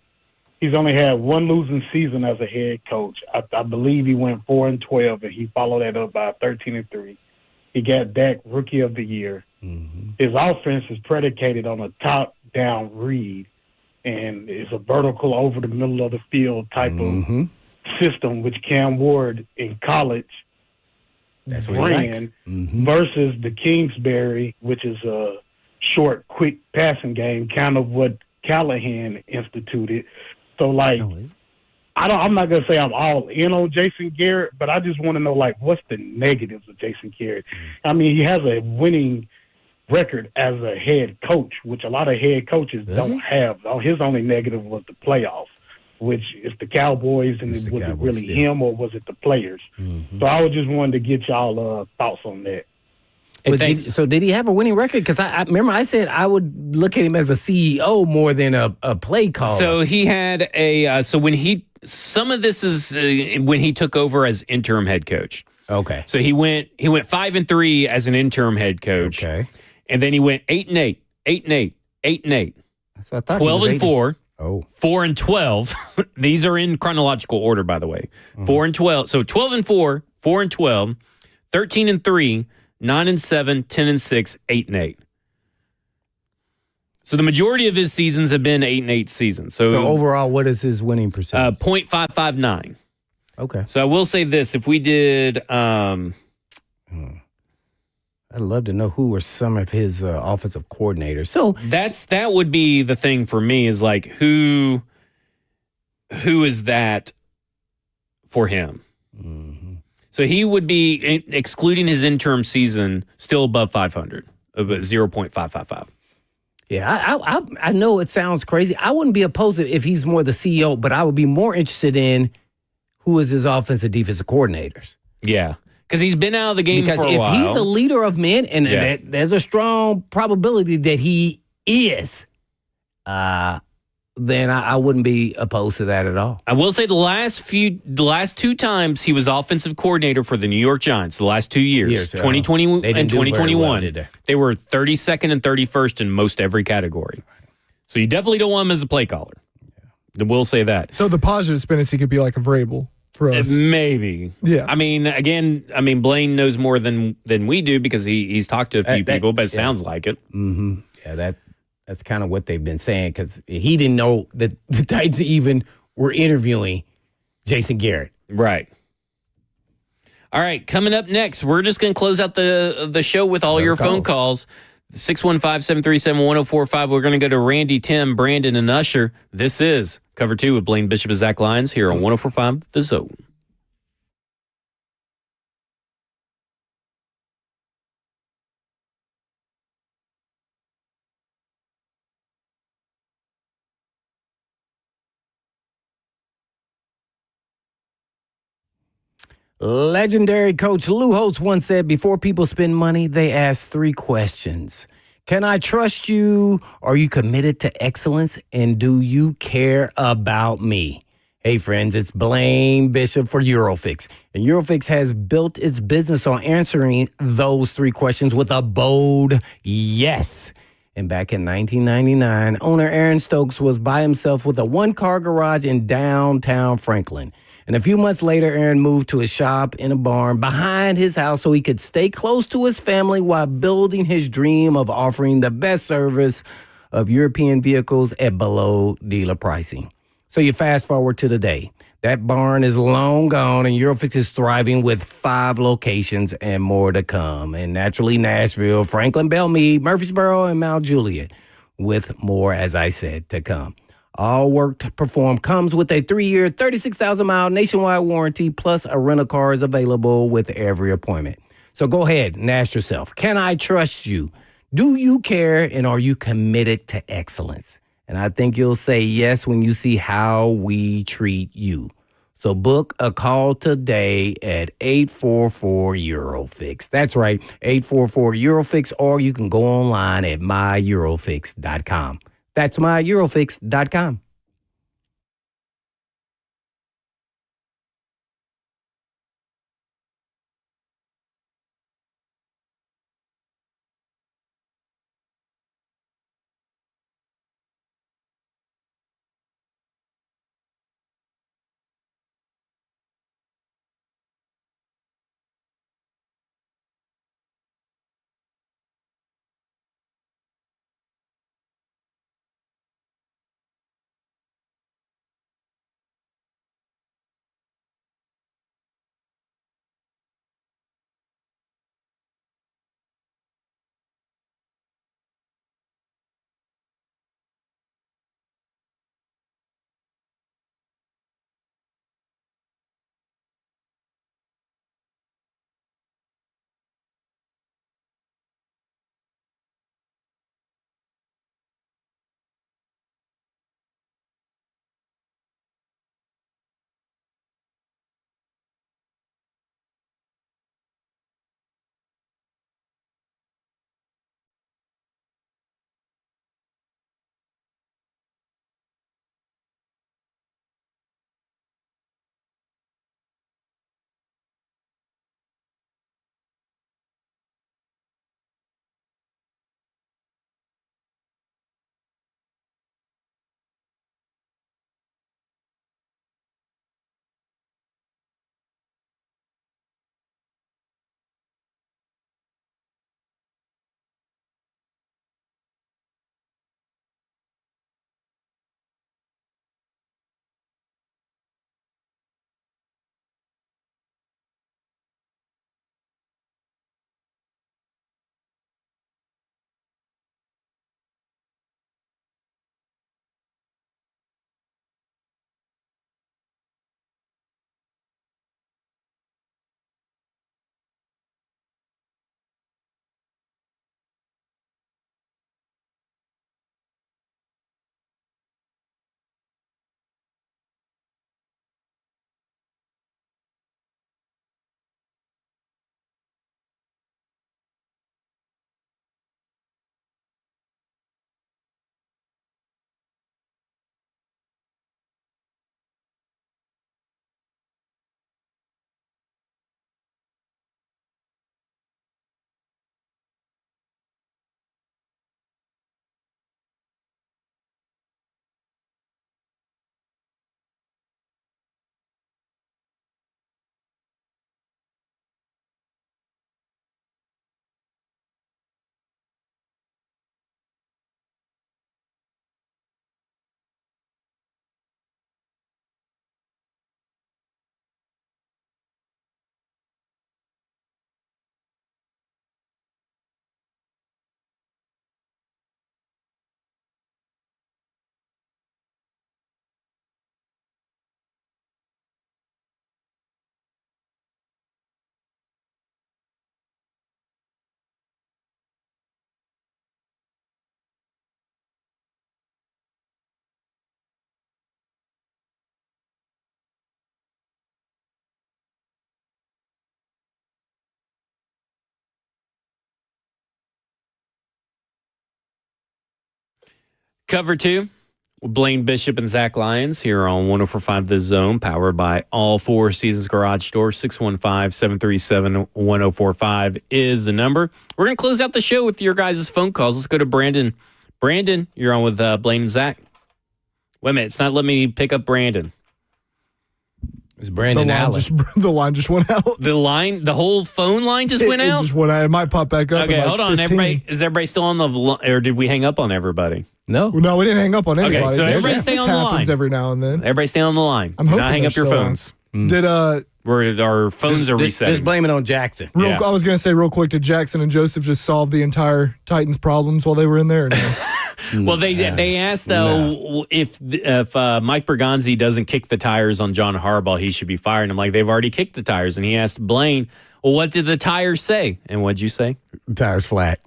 He's only had one losing season as a head coach. I believe he went 4-12, and he followed that up by 13-3. He got Dak Rookie of the Year. Mm-hmm. His offense is predicated on a top-down read, and it's a vertical over the middle of the field type of system, which Cam Ward in college ran, versus the Kingsbury, which is a short, quick passing game, kind of what Callahan instituted. So, I'm not going to say I'm all in on Jason Garrett, but I just want to know, what's the negatives of Jason Garrett? I mean, he has a winning record as a head coach, which a lot of head coaches don't have. His only negative was the playoffs, which is the Cowboys, and was it really him or was it the players? Mm-hmm. So I was just wanted to get y'all thoughts on that. Did he have a winning record? Because I remember I said I would look at him as a CEO more than a play caller. So he had some of this is when he took over as interim head coach. Okay. So he went 5-3 as an interim head coach. Okay. And then he went 8-8, 8-8, 8-8, That's what I thought. 12-4. Oh. 4-12. These are in chronological order, by the way. 4-12. So 12-4, 4-12, 13-3, 9-7, 10-6, 8-8. So the majority of his seasons have been 8-8 seasons. So overall, what is his winning percentage? .559. Okay. So I will say this: if we did, I'd love to know who were some of his offensive coordinators. So that would be the thing for me is like who is that for him? Mm-hmm. So he would be excluding his interim season still above 500, about 0.555. Yeah, I know it sounds crazy. I wouldn't be opposed to if he's more the CEO, but I would be more interested in who is his offensive defensive coordinators. Yeah, because he's been out of the game because for a if while. He's a leader of men, and there's a strong probability that he is, then I wouldn't be opposed to that at all. I will say the last two times he was offensive coordinator for the New York Giants, the last 2 years, 2020 and 2021, they were 32nd and 31st in most every category. So you definitely don't want him as a play caller. I will say that. So the positive spin is he could be like a Vrabel for us. Maybe. Yeah. I mean, Blaine knows more than we do because he's talked to a few people, but it sounds like it. Mm-hmm. Yeah, that's kind of what they've been saying because he didn't know that the Titans even were interviewing Jason Garrett. Right. All right, coming up next, we're just going to close out the show with all your phone calls. 615-737-1045. We're going to go to Randy, Tim, Brandon, and Usher. This is Cover 2 with Blaine Bishop and Zach Lyons here on 1045 The Zone. Legendary coach Lou Holtz once said, before people spend money, they ask 3 questions. Can I trust you? Are you committed to excellence? And do you care about me? Hey, friends, it's Blaine Bishop for Eurofix. And Eurofix has built its business on answering those 3 questions with a bold yes. And back in 1999, owner Aaron Stokes was by himself with a 1-car garage in downtown Franklin. And a few months later, Aaron moved to a shop in a barn behind his house so he could stay close to his family while building his dream of offering the best service of European vehicles at below dealer pricing. So you fast forward to today. That barn is long gone, and Eurofix is thriving with 5 locations and more to come. And naturally, Nashville, Franklin, Belmead, Murfreesboro, and Mount Juliet, with more, as I said, to come. All Work Performed comes with a 3-year, 36,000-mile nationwide warranty, plus a rental car is available with every appointment. So go ahead and ask yourself, can I trust you? Do you care, and are you committed to excellence? And I think you'll say yes when you see how we treat you. So book a call today at 844-EUROFIX. That's right, 844-EUROFIX, or you can go online at myEurofix.com. That's myEurofix.com. Cover 2 with Blaine Bishop and Zach Lyons here on 104.5 The Zone, powered by all Four Seasons Garage Doors. 615-737-1045 is the number. We're going to close out the show with your guys' phone calls. Let's go to Brandon. Brandon, you're on with Blaine and Zach. Wait a minute. It's not letting me pick up Brandon. It's Brandon Allen. The line just went out. The whole phone line just went out? It just went out. It might pop back up. Okay, hold on. 15. Is everybody still on the line, or did we hang up on everybody? No, we didn't hang up on anybody. Okay, so everybody stay on the line. Happens every now and then. Everybody stay on the line. I'm hoping not hang up your phones. Did Our phones are resetting. Just blame it on Jackson. I was going to say real quick, did Jackson and Joseph just solve the entire Titans problems while they were in there? Or no? Well, they asked though if Mike Bergonzi doesn't kick the tires on John Harbaugh, he should be fired. And I'm like, they've already kicked the tires. And he asked Blaine, well, what did the tires say? And what'd you say? The tire's flat.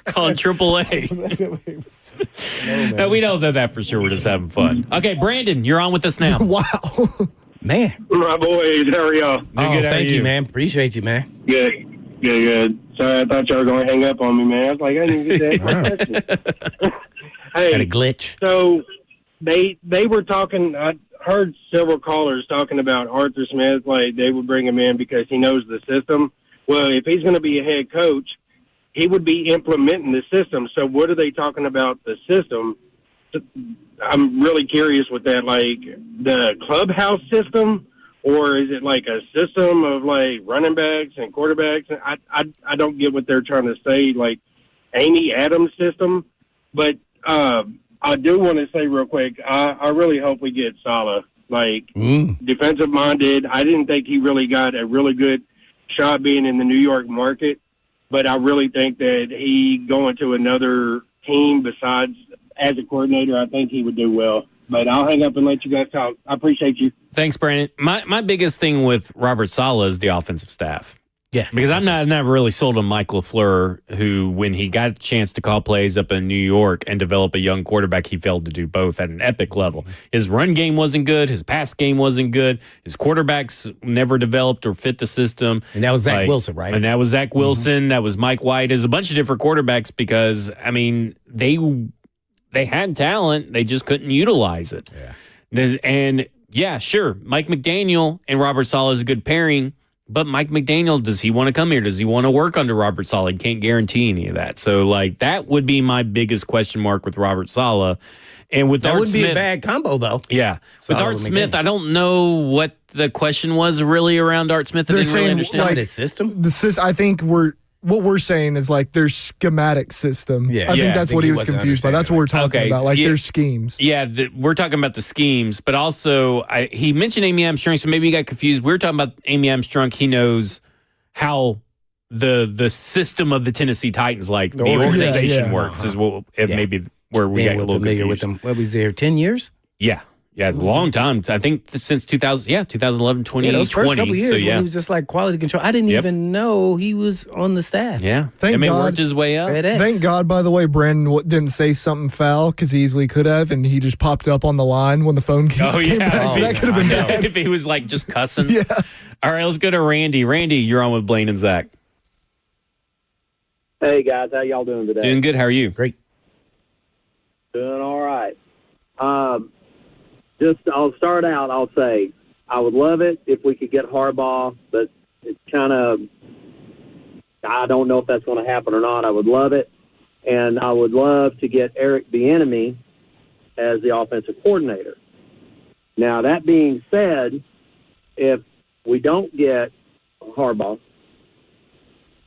Called AAA. No, we know that for sure. We're just having fun. Okay, Brandon, you're on with us now. Wow. Man. My boys, how are y'all? Thank you, man. Appreciate you, man. Good. Sorry, I thought y'all were going to hang up on me, man. I was like, I didn't even get that. Hey, Had a glitch. so they were talking. I heard several callers talking about Arthur Smith, like they would bring him in because he knows the system. Well, if he's going to be a head coach, he would be implementing the system. So what are they talking about the system? I'm really curious with that, like the clubhouse system, or is it like a system of like running backs and quarterbacks? I don't get what they're trying to say, like Amy Adams system. But I do want to say real quick, I really hope we get Saleh, like defensive minded. I didn't think he really got a really good shot being in the New York market, but I really think that he going to another team besides as a coordinator, I think he would do well. But I'll hang up and let you guys talk. I appreciate you. Thanks, Brandon. My biggest thing with Robert Saleh is the offensive staff. Yeah. Because I'm never really sold on Mike LaFleur, who, when he got a chance to call plays up in New York and develop a young quarterback, he failed to do both at an epic level. His run game wasn't good. His pass game wasn't good. His quarterbacks never developed or fit the system. And that was Zach Wilson, right? And that was Zach Wilson. That was Mike White. There's a bunch of different quarterbacks because, I mean, they had talent. They just couldn't utilize it. Yeah. And, yeah, sure, Mike McDaniel and Robert Saleh is a good pairing. But Mike McDaniel, does he want to come here? Does he want to work under Robert Saleh? Can't guarantee any of that. So, like, that would be my biggest question mark with Robert Saleh. And with Art Smith, that would be a bad combo, though. Yeah. With Art Smith, I don't know what the question was really around Art Smith. I didn't really understand. Like, his system? I think what we're saying is like their schematic system. Yeah. I think that's what he was confused by. That's what we're talking about. Like their schemes. Yeah, we're talking about the schemes, but also he mentioned Amy Armstrong, so maybe he got confused. We were talking about Amy Armstrong. He knows how the system of the Tennessee Titans, like the organization works, is what maybe where we got a little confused. With them. What was there, 10 years? Yeah. Yeah, it's a long time. I think since 2011, 2020. Those first couple years so, when he was just like quality control. I didn't even know he was on the staff. Yeah. Thank God. Worked his way up. FedEx. Thank God, by the way, Brandon didn't say something foul because he easily could have, and he just popped up on the line when the phone came back. So that could have been bad. If he was like just cussing. Yeah. All right, let's go to Randy. Randy, you're on with Blaine and Zach. Hey, guys. How y'all doing today? Doing good. How are you? Great. Doing all right. I'll start out, I'll say, I would love it if we could get Harbaugh, but it's kind of, I don't know if that's going to happen or not. I would love it. And I would love to get Eric Bieniemy as the offensive coordinator. Now, that being said, if we don't get Harbaugh,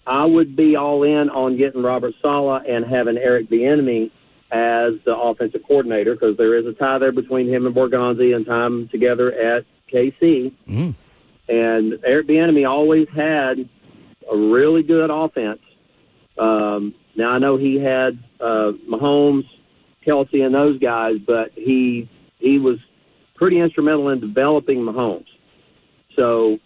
I would be all in on getting Robert Saleh and having Eric Bieniemy as the offensive coordinator, because there is a tie there between him and Borgonzi and time together at KC. And Eric Bieniemy always had a really good offense. Now, I know he had Mahomes, Kelsey, and those guys, but he was pretty instrumental in developing Mahomes. So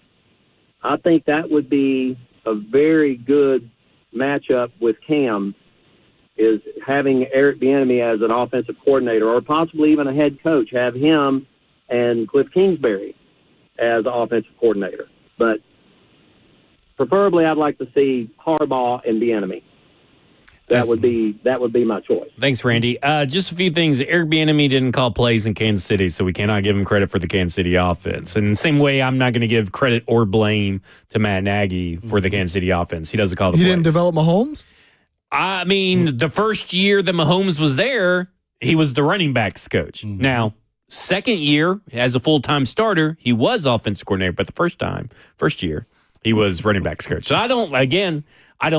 I think that would be a very good matchup with Cam, is having Eric Bieniemy as an offensive coordinator, or possibly even a head coach, have him and Cliff Kingsbury as offensive coordinator. But preferably, I'd like to see Harbaugh and Bieniemy. that would be my choice. Thanks, Randy. Just a few things. Eric Bieniemy didn't call plays in Kansas City, so we cannot give him credit for the Kansas City offense. And the same way, I'm not going to give credit or blame to Matt Nagy for the Kansas City offense. He doesn't call the plays. He didn't develop Mahomes? I mean, the first year that Mahomes was there, he was the running backs coach. Now, second year as a full-time starter, he was offensive coordinator, but the first year, he was running backs coach. So I don't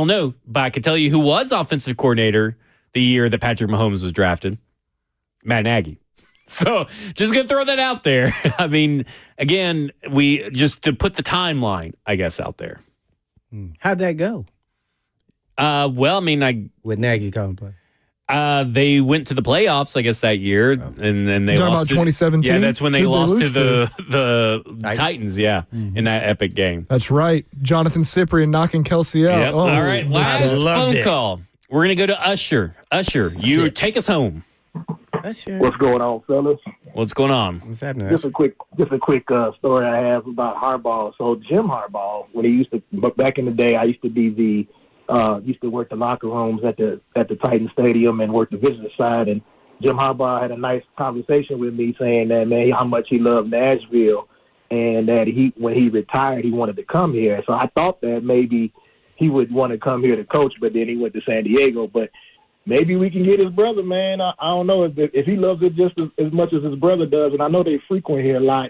know, but I can tell you who was offensive coordinator the year that Patrick Mahomes was drafted. Matt Nagy. So just going to throw that out there. I mean, again, just to put the timeline, I guess, out there. How'd that go? Well, I mean, with Nagy calling play. They went to the playoffs, I guess, that year, and then they talking lost. About 2017? Yeah, that's when they lost to the Titans. Yeah, Mm-hmm. in that epic game. That's right. Jonathan Cyprian knocking Kelsey out. Yep. Oh, All right, last phone call. We're gonna go to Usher. Usher, you take us home. Usher. What's going on, fellas? What's going on? What's happening? Just a quick story I have about Harbaugh. So Jim Harbaugh, when he used to, back in the day, I used to be used to work the locker rooms at the Titan Stadium and work the visitor side. And Jim Harbaugh had a nice conversation with me saying that, man, how much he loved Nashville, and that when he retired, he wanted to come here. So I thought that maybe he would want to come here to coach, but then he went to San Diego. But maybe we can get his brother, man. I don't know if he loves it just as much as his brother does. And I know they frequent here a lot.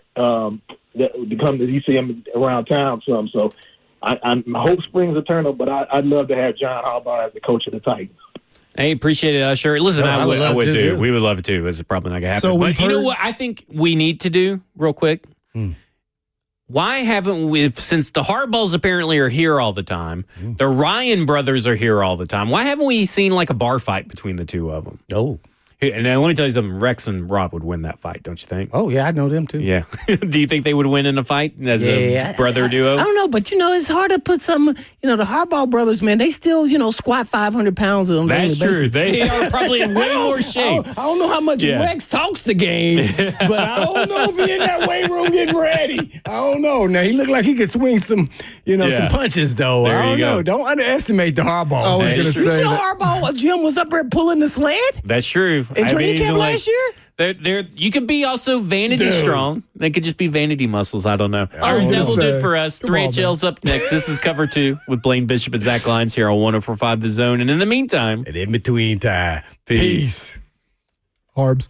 You see him around town some. So I hope springs eternal, but I'd love to have John Harbaugh as the coach of the Titans. Hey, appreciate it, Usher. Listen, I would too. We would love it too. It's probably not going to happen. So but you know what I think we need to do real quick? Why haven't we, since the Harbaughs apparently are here all the time, the Ryan brothers are here all the time, why haven't we seen like a bar fight between the two of them? Oh. And let me tell you something, Rex and Rob would win that fight, don't you think? Oh, yeah, I know them too. Yeah. Do you think they would win in a fight as a brother duo? I don't know, but, it's hard to put some, the Harbaugh brothers, man, they still, squat 500 pounds of them. That's true. They are probably in way more shape. I don't know how much Rex talks the game, but I don't know if he in that weight room getting ready. I don't know. Now, he looked like he could swing some, some punches, though. There I don't you go. know. Don't underestimate the Harbaugh. I was going to say Harbaugh, Jim was up there pulling the sled? That's true. In training camp last year? You could be also vanity strong. They could just be vanity muscles. I don't know. All right, that will do it for us. 3HL's up next. This is Cover 2 with Blaine Bishop and Zach Lyons here on 104.5 The Zone. And in the meantime, and in between time, peace. Harbs.